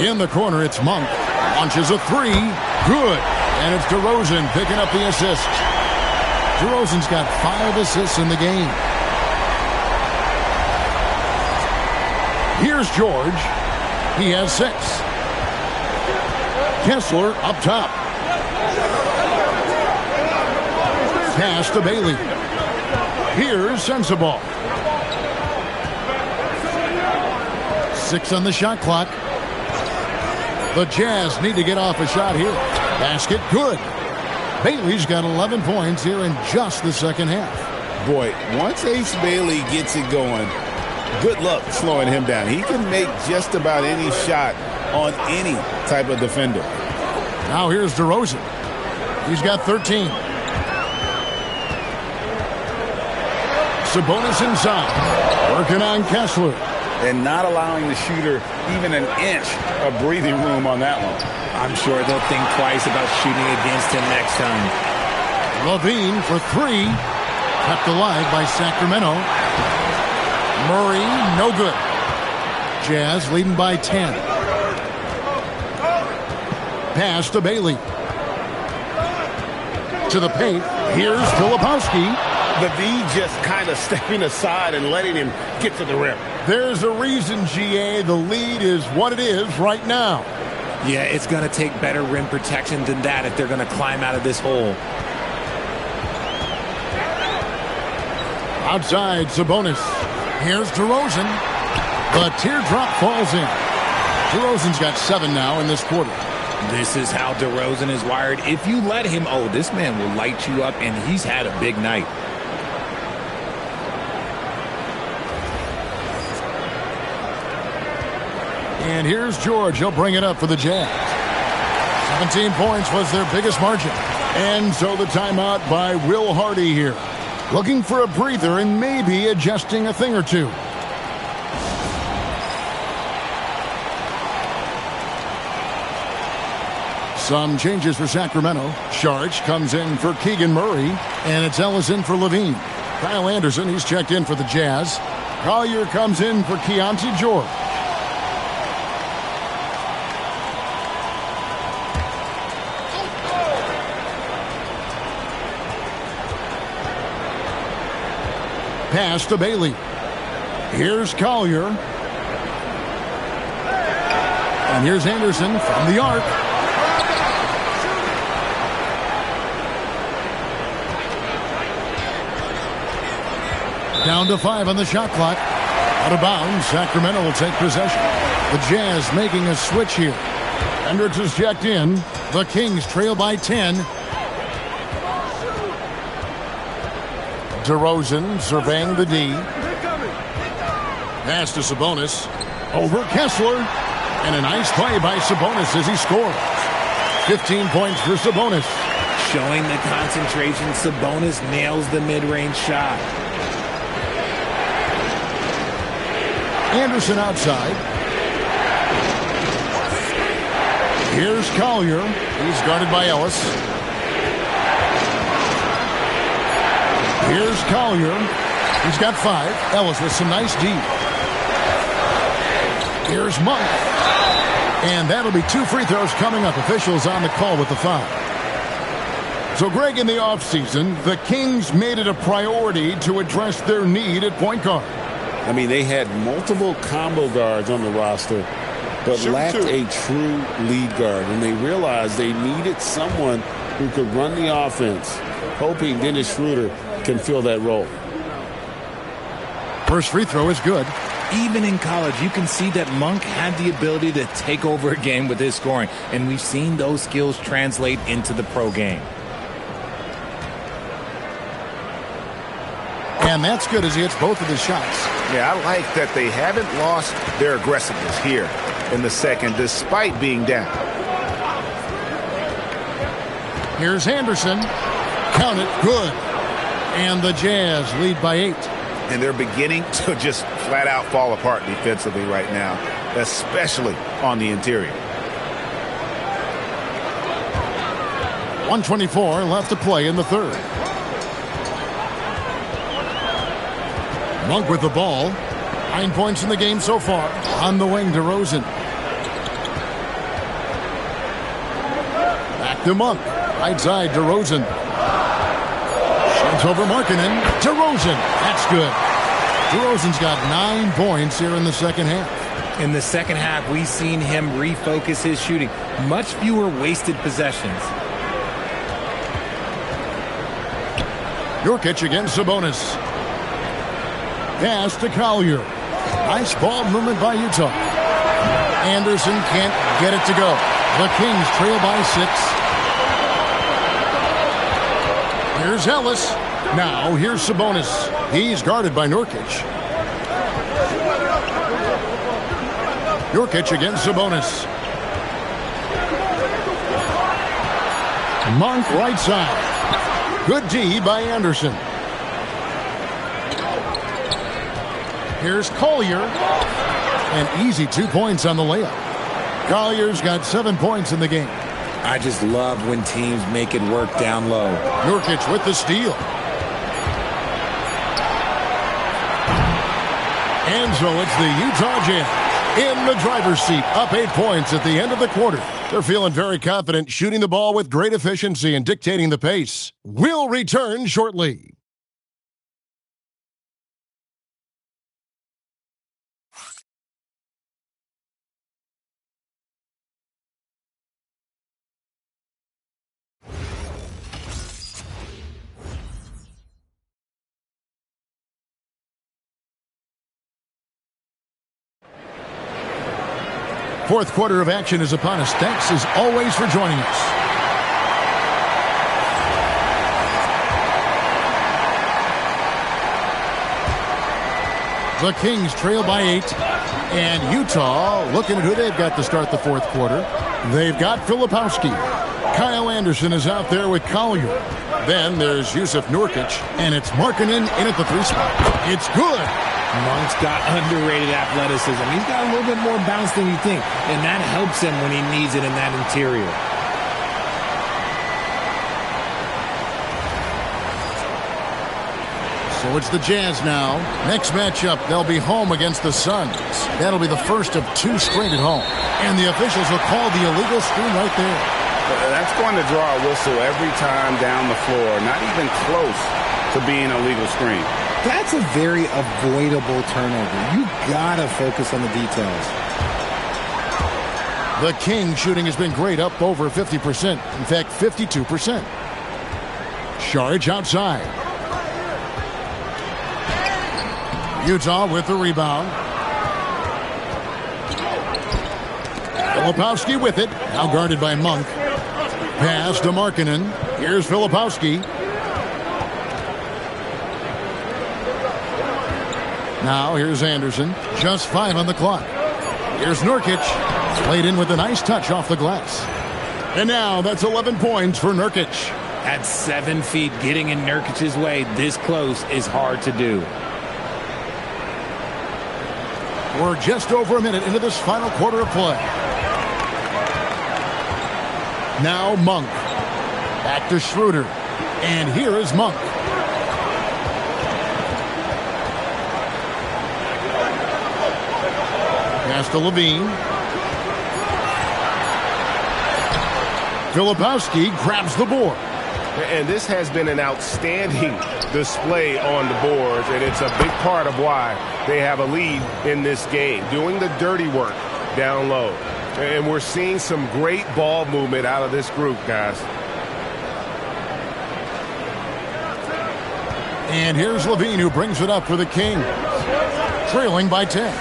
In the corner, it's Monk. Launches a 3. Good. And it's DeRozan picking up the assist. DeRozan's got 5 assists in the game. Here's George. He has 6. Kessler up top. Pass to Bailey. Here's Sensabaugh. 6 on the shot clock. The Jazz need to get off a shot here. Basket good. Bailey's got 11 points here in just the second half. Boy, once Ace Bailey gets it going, good luck slowing him down. He can make just about any shot on any type of defender. Now here's DeRozan. He's got 13. Sabonis inside. Working on Kessler. And not allowing the shooter even an inch of breathing room on that one. I'm sure they'll think twice about shooting against him next time. Levine for 3. Kept alive by Sacramento. Murray, no good. Jazz leading by 10. Pass to Bailey. To the paint. Here's Filipowski. The V just kind of stepping aside and letting him get to the rim. There's a reason, GA. The lead is what it is right now. Yeah, it's going to take better rim protection than that if they're going to climb out of this hole. Outside, Sabonis. Here's DeRozan. The teardrop falls in. DeRozan's got 7 now in this quarter. This is how DeRozan is wired. If you let him, this man will light you up, and he's had a big night. And here's George. He'll bring it up for the Jazz. 17 points was their biggest margin. And so the timeout by Will Hardy here. Looking for a breather and maybe adjusting a thing or two. Some changes for Sacramento. Sharch comes in for Keegan Murray. And it's Ellis in for Levine. Kyle Anderson, he's checked in for the Jazz. Collier comes in for Keontae George. Pass to Bailey. Here's Collier. And here's Anderson from the arc. Down to 5 on the shot clock. Out of bounds. Sacramento will take possession. The Jazz making a switch here. Hendricks is checked in. The Kings trail by 10. DeRozan surveying the D. Pass to Sabonis. Over Kessler. And a nice play by Sabonis as he scores. 15 points for Sabonis. Showing the concentration, Sabonis nails the mid-range shot. Anderson outside. Here's Collier. He's guarded by Ellis. Here's Collier. He's got 5. Ellis with some nice D. Here's Monk. And that'll be 2 free throws coming up. Officials on the call with the foul. So, Greg, in the offseason, the Kings made it a priority to address their need at point guard. I mean, they had multiple combo guards on the roster, but lacked a true lead guard. And they realized they needed someone who could run the offense, hoping Dennis Schroeder can fill that role. First free throw is good. Even in college, you can see that Monk had the ability to take over a game with his scoring, and we've seen those skills translate into the pro game. And that's good as he hits both of his shots. Yeah, I like that they haven't lost their aggressiveness here. in the second despite being down. Here's Anderson. Count it. Good. And the Jazz lead by 8. And they're beginning to just flat out fall apart defensively right now, especially on the interior. 1:24 left to play in the third. Monk with the ball. 9 points in the game so far. On the wing, DeRozan. Back to Monk. Right side, DeRozan. Shoots over Markkanen. DeRozan. That's good. DeRozan's got 9 points here in the second half. In the second half, we've seen him refocus his shooting. Much fewer wasted possessions. Nurkic against Sabonis. Pass to Collier. Nice ball movement by Utah. Anderson can't get it to go. The Kings trail by 6. Here's Ellis. Now here's Sabonis. He's guarded by Nurkic. Nurkic against Sabonis. Monk right side. Good D by Anderson. Here's Collier. An easy 2 points on the layup. Collier's got 7 points in the game. I just love when teams make it work down low. Nurkic with the steal. And so it's the Utah Jazz in the driver's seat, up 8 points at the end of the quarter. They're feeling very confident, shooting the ball with great efficiency and dictating the pace. We'll return shortly. Fourth quarter of action is upon us. Thanks as always for joining us. The Kings trail by 8. And Utah looking at who they've got to start the fourth quarter. They've got Filipowski. Kyle Anderson is out there with Collier. Then there's Yusuf Nurkic. And it's Markkanen in at the 3 spot. It's good. Monk's got underrated athleticism. He's got a little bit more bounce than you think, and that helps him when he needs it in that interior. So it's the Jazz now. Next matchup, they'll be home against the Suns. That'll be the first of 2 straight at home. And the officials will call the illegal screen right there. That's going to draw a whistle every time down the floor. Not even close to being a legal screen. That's a very avoidable turnover. You gotta focus on the details. The King shooting has been great, up over 50%. In fact, 52%. Saric outside. Utah with the rebound. Filipowski with it. Now guarded by Monk. Pass to Markkanen. Here's Filipowski. Now here's Anderson. Just 5 on the clock. Here's Nurkic. Played in with a nice touch off the glass. And now that's 11 points for Nurkic. At 7 feet, getting in Nurkic's way this close is hard to do. We're just over a minute into this final quarter of play. Now Monk. Back to Schroeder. And here is Monk. Pass to Levine. Filipowski grabs the board. And this has been an outstanding display on the boards, and it's a big part of why they have a lead in this game, doing the dirty work down low. And we're seeing some great ball movement out of this group, guys. And here's Levine, who brings it up for the Kings, trailing by 10.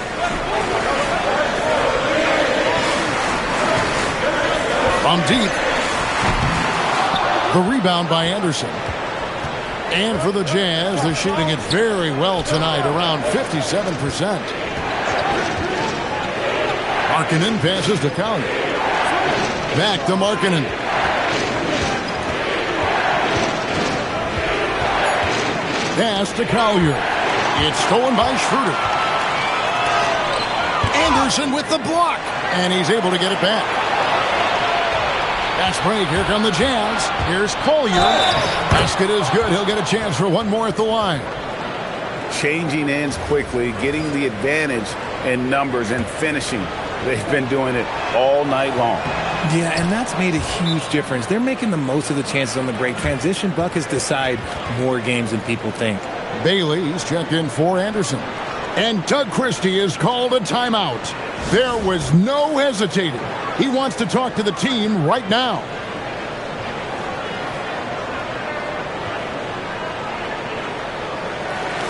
From deep. The rebound by Anderson. And for the Jazz, they're shooting it very well tonight, around 57%. Markkanen passes to Collier. Back to Markkanen. Pass to Collier. It's stolen by Schroeder. Anderson with the block. And he's able to get it back. Fast break. Here come the Jazz. Here's Collier. Basket is good. He'll get a chance for one more at the line. Changing ends quickly, getting the advantage in numbers and finishing. They've been doing it all night long. Yeah, and that's made a huge difference. They're making the most of the chances on the break. Transition buckets decide more games than people think. Bailey's checked in for Anderson. And Doug Christie is called a timeout. There was no hesitating. He wants to talk to the team right now.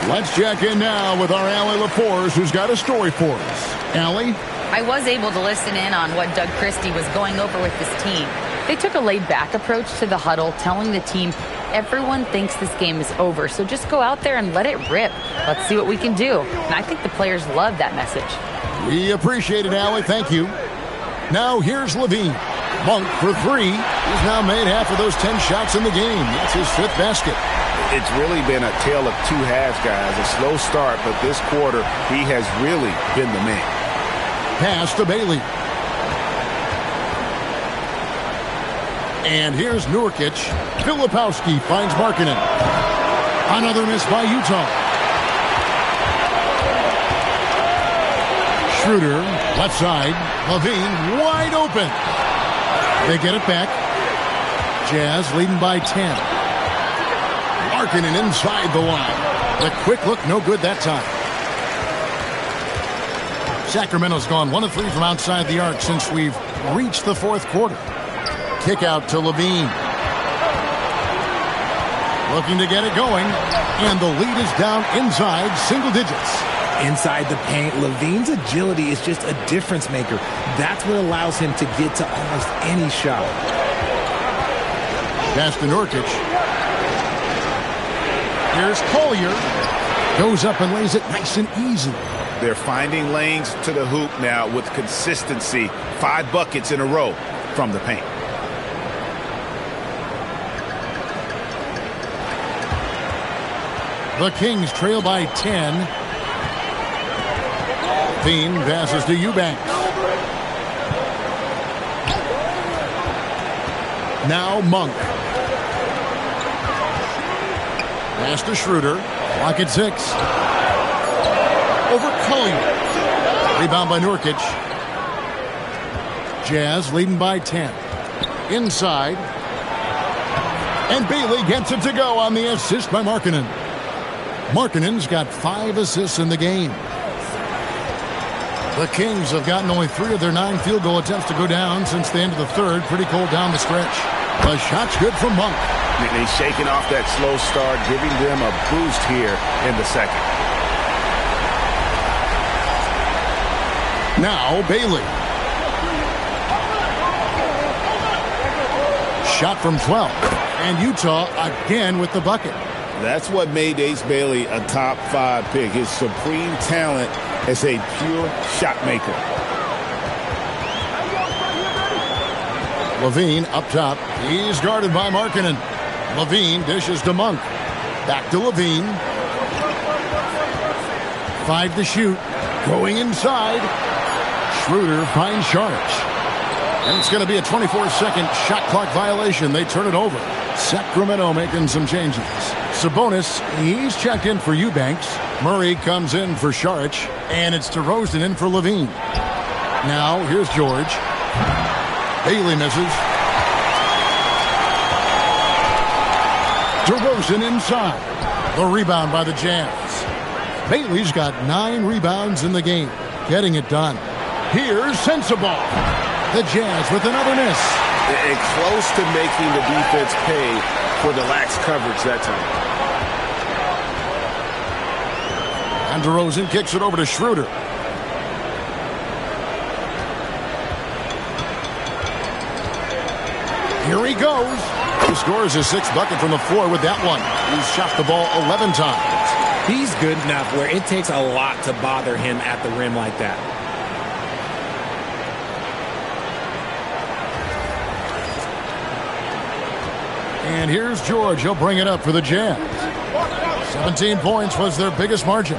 Let's check in now with our Allie LaForce, who's got a story for us. Allie? I was able to listen in on what Doug Christie was going over with this team. They took a laid-back approach to the huddle, telling the team, everyone thinks this game is over, so just go out there and let it rip. Let's see what we can do. And I think the players love that message. We appreciate it, Allie. Thank you. Now here's Levine. Monk for three. He's now made half of those 10 shots in the game. That's his fifth basket. It's really been a tale of two halves, guys. A slow start, but this quarter, he has really been the man. Pass to Bailey. And here's Nurkic. Filipowski finds Markkanen. Another miss by Utah. Schroeder, left side. Levine, wide open. They get it back. Jazz leading by 10. Markkanen inside the line. The quick look, no good that time. Sacramento's gone 1 of 3 from outside the arc since we've reached the fourth quarter. Kick out to Levine. Looking to get it going. And the lead is down inside single digits. Inside the paint, Levine's agility is just a difference maker. That's what allows him to get to almost any shot. Pass to Nurkic. Here's Collier. Goes up and lays it nice and easy. They're finding lanes to the hoop now with consistency. 5 buckets in a row from the paint. The Kings trail by 10. Levine passes to Eubanks. Now Monk. Pass to Schroeder. Clock at 6. Over Collier. Rebound by Nurkic. Jazz leading by 10. Inside. And Bailey gets it to go on the assist by Markkanen. Markkanen's got 5 assists in the game. The Kings have gotten only 3 of their 9 field goal attempts to go down since the end of the third. Pretty cold down the stretch. The shot's good from Monk. He's shaking off that slow start, giving them a boost here in the second. Now Bailey. Shot from 12. And Utah again with the bucket. That's what made Ace Bailey a top 5 pick. His supreme talent as a pure shot maker. Levine up top. He's guarded by Markkanen. Levine dishes to Monk. Back to Levine. 5 to shoot. Going inside. Schroeder finds Saric. And it's going to be a 24-second shot clock violation. They turn it over. Sacramento making some changes. Sabonis, he's checked in for Eubanks. Murray comes in for Saric. And it's DeRozan in for Levine. Now, here's George. Bailey misses. DeRozan inside. The rebound by the Jazz. Bailey's got 9 rebounds in the game. Getting it done. Here's Sensabaugh. The Jazz with another miss. And close to making the defense pay for the lax coverage that time. And DeRozan kicks it over to Schroeder. Here he goes. He scores his 6th bucket from the floor with that one. He's shot the ball 11 times. He's good enough where it takes a lot to bother him at the rim like that. And here's George. He'll bring it up for the Jazz. 17 points was their biggest margin.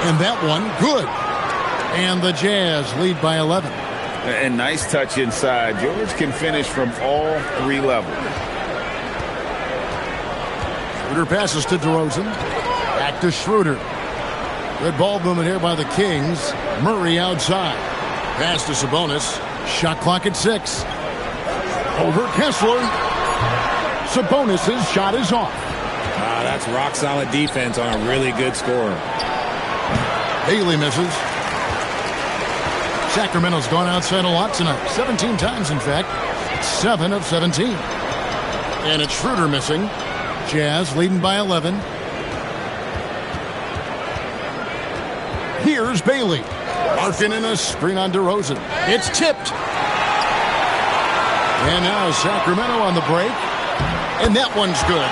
And that one, good. And the Jazz lead by 11. And nice touch inside. George can finish from all three levels. Schroeder passes to DeRozan. Back to Schroeder. Good ball movement here by the Kings. Murray outside. Pass to Sabonis. Shot clock at 6. Over Kessler. Sabonis' shot is off. That's rock-solid defense on a really good scorer. Haley misses. Sacramento's gone outside a lot tonight. 17 times, in fact. 7 of 17. And it's Schroeder missing. Jazz leading by 11. Here's Bailey. Larkin in a screen on DeRozan. It's tipped. And now Sacramento on the break. And that one's good.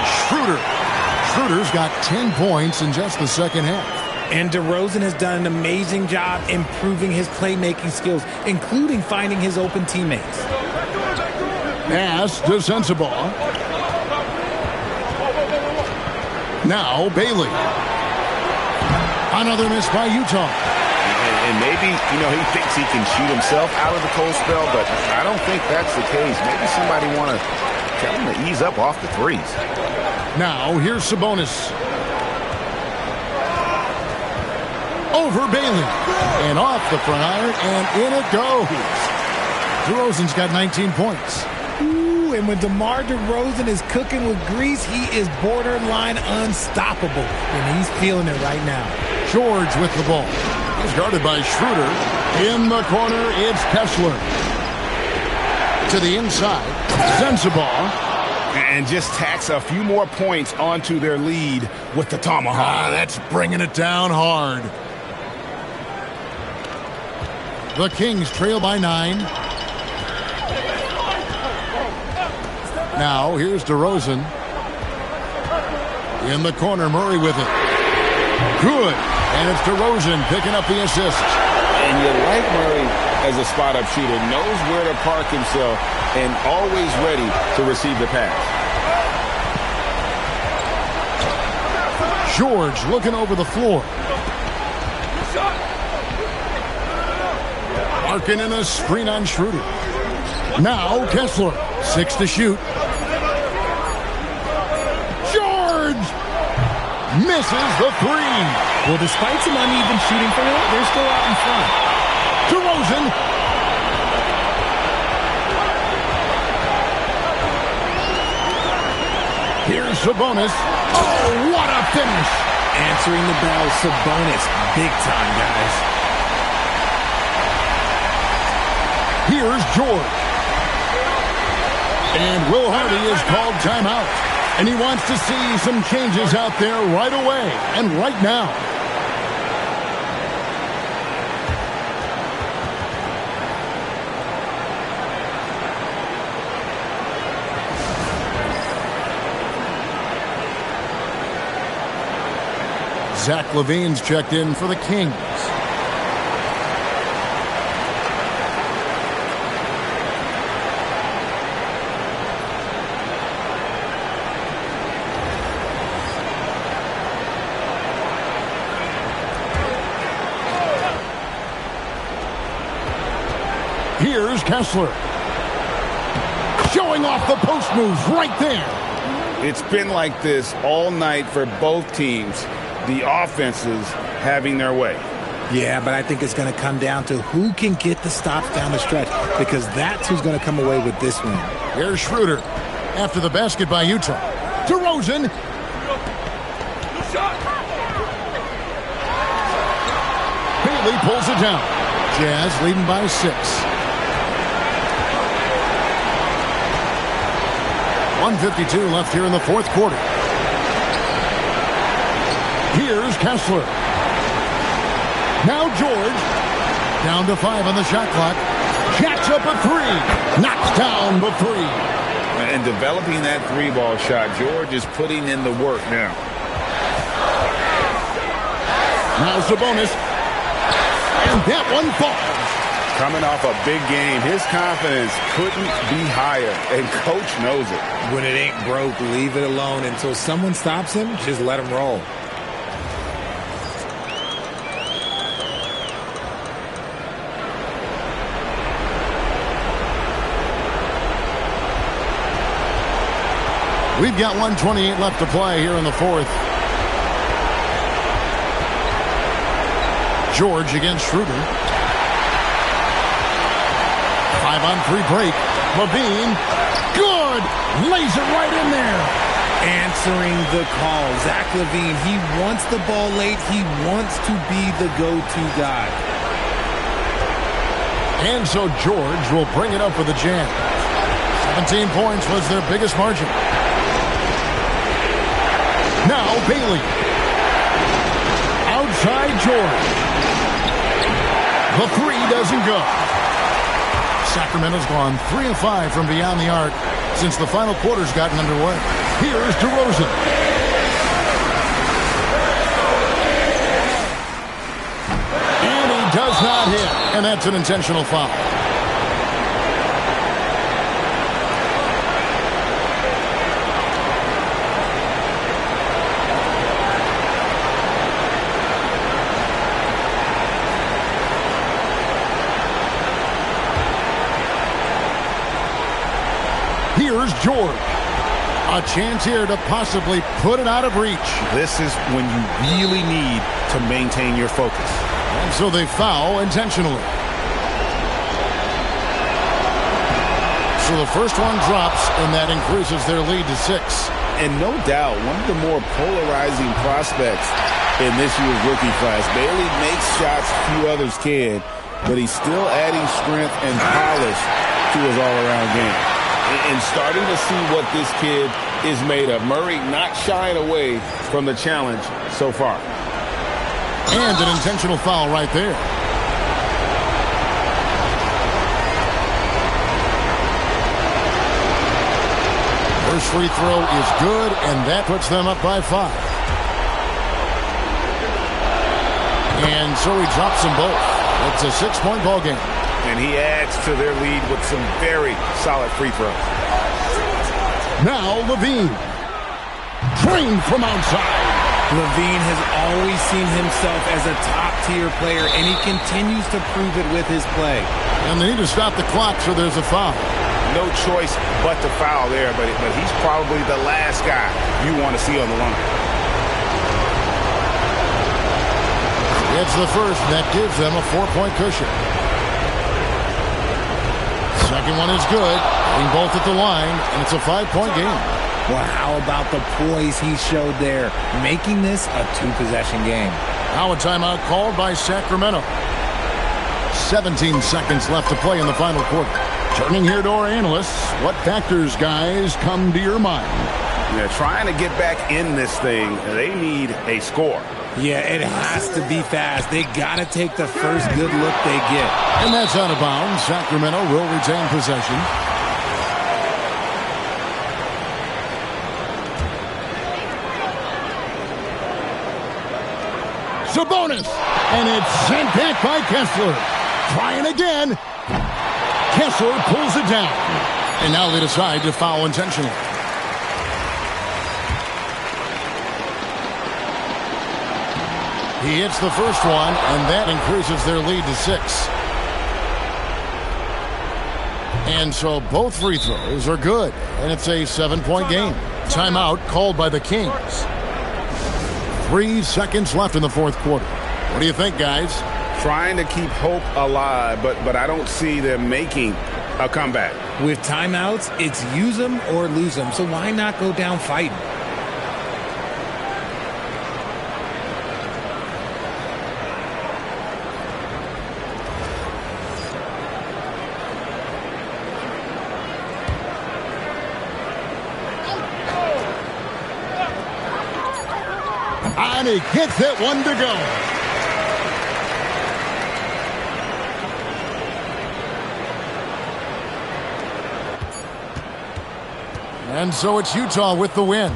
Schroeder's got 10 points in just the second half. And DeRozan has done an amazing job improving his playmaking skills, including finding his open teammates. Pass to Sensabaugh. Now Bailey. Another miss by Utah. And maybe, he thinks he can shoot himself out of the cold spell, but I don't think that's the case. Maybe somebody want to tell him to ease up off the threes. Now, here's Sabonis. Over Bailey. And off the front iron, and in it goes. DeRozan's got 19 points. Ooh, and when DeMar DeRozan is cooking with grease, he is borderline unstoppable. And he's feeling it right now. George with the ball. He's guarded by Schroeder. In the corner, it's Kessler. To the inside, Sensabaugh. And just tacks a few more points onto their lead with the tomahawk. That's bringing it down hard. The Kings trail by 9. Now, here's DeRozan. In the corner, Murray with it. Good. And it's DeRozan picking up the assist. And you like Murray as a spot-up shooter. Knows where to park himself and always ready to receive the pass. George looking over the floor. Larkin in a screen on Schroeder. Now Kessler. 6 to shoot. George misses the 3. Well, despite some uneven shooting from him, they're still out in front. DeRozan. Here's Sabonis. Oh, what a finish. Answering the bell, Sabonis. Big time, guys. Here's George. And Will Hardy is called timeout. And he wants to see some changes out there right away and right now. Zach LaVine's checked in for the Kings. Here's Kessler. Showing off the post moves right there. It's been like this all night for both teams. The offenses having their way. Yeah, but I think it's going to come down to who can get the stops down the stretch, because that's who's going to come away with this one. Here's Schroeder after the basket by Utah. DeRozan. Bailey pulls it down. Jazz leading by 6. 1:52 left here in the fourth quarter. Here's Kessler. Now George. Down to 5 on the shot clock. Jacks up a 3. Knocks down the 3. And developing that 3-ball shot, George is putting in the work now. Now Sabonis. And that one falls. Coming off a big game, his confidence couldn't be higher, and coach knows it. When it ain't broke, leave it alone until someone stops him. Just let him roll. We've got 1:28 left to play here in the fourth. George against Schroeder. 5-on-3 break. Levine. Good. Lays it right in there. Answering the call. Zach LaVine, he wants the ball late. He wants to be the go-to guy. And so George will bring it up for the Jam. 17 points was their biggest margin. Now Bailey. Outside George. The three doesn't go. Sacramento's gone 3 of 5 from beyond the arc since the final quarter's gotten underway. Here's DeRozan. And he does not hit, and that's an intentional foul. Here's George. A chance here to possibly put it out of reach. This is when you really need to maintain your focus. And so they foul intentionally. So the first one drops, and that increases their lead to 6. And no doubt, one of the more polarizing prospects in this year's rookie class. Bailey makes shots few others can, but he's still adding strength and polish to his all-around game. And starting to see what this kid is made of. Murray not shying away from the challenge so far. And an intentional foul right there. First free throw is good, and that puts them up by 5. And so he drops them both. It's a 6-point ball game. And he adds to their lead with some very solid free throws. Now Levine. Trained from outside. LaVine has always seen himself as a top-tier player, and he continues to prove it with his play. And they need to stop the clock, so there's a foul. No choice but to foul there, but he's probably the last guy you want to see on the line. It's the first, and that gives them a 4-point cushion. Second one is good. Getting both at the line, and it's a 5-point game. Well, how about the poise he showed there, making this a 2-possession game. Now a timeout called by Sacramento. 17 seconds left to play in the final quarter. Turning here to our analysts, what factors, guys, come to your mind? Yeah, trying to get back in this thing, they need a score. Yeah, it has to be fast. They got to take the first good look they get. And that's out of bounds. Sacramento will retain possession. Sabonis, and it's sent back by Kessler. Trying again. Kessler pulls it down. And now they decide to foul intentionally. He hits the first one, and that increases their lead to 6. And so both free throws are good, and it's a 7-point game. Timeout called by the Kings. 3 seconds left in the fourth quarter. What do you think, guys? Trying to keep hope alive, but I don't see them making a comeback. With timeouts, it's use them or lose them, so why not go down fighting? And he gets it, one to go. And so it's Utah with the win.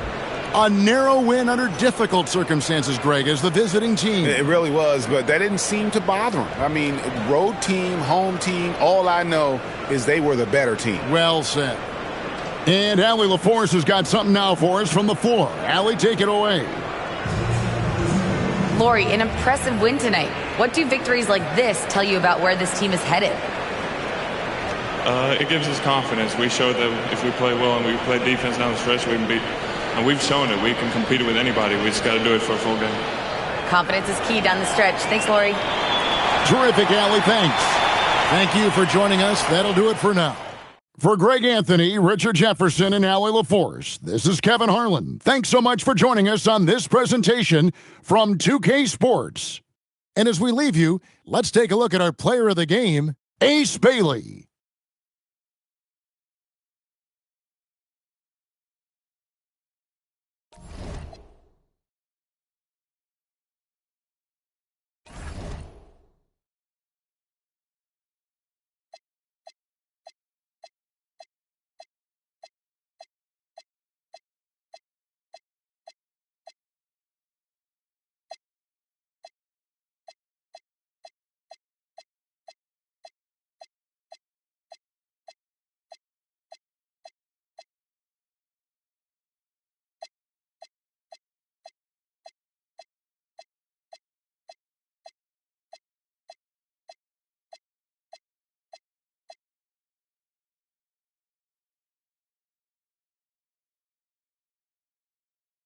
A narrow win under difficult circumstances, Greg, as the visiting team. It really was, but that didn't seem to bother them. I mean, road team, home team, all I know is they were the better team. Well said. And Allie LaForce has got something now for us from the floor. Allie, take it away. Lori, an impressive win tonight. What do victories like this tell you about where this team is headed? It gives us confidence. We showed that if we play well and we play defense down the stretch, we can beat. And we've shown it. We can compete with anybody. We just got to do it for a full game. Confidence is key down the stretch. Thanks, Lori. Terrific, Allie. Thanks. Thank you for joining us. That'll do it for now. For Greg Anthony, Richard Jefferson, and Allie LaForce, this is Kevin Harlan. Thanks so much for joining us on this presentation from 2K Sports. And as we leave you, let's take a look at our player of the game, Ace Bailey.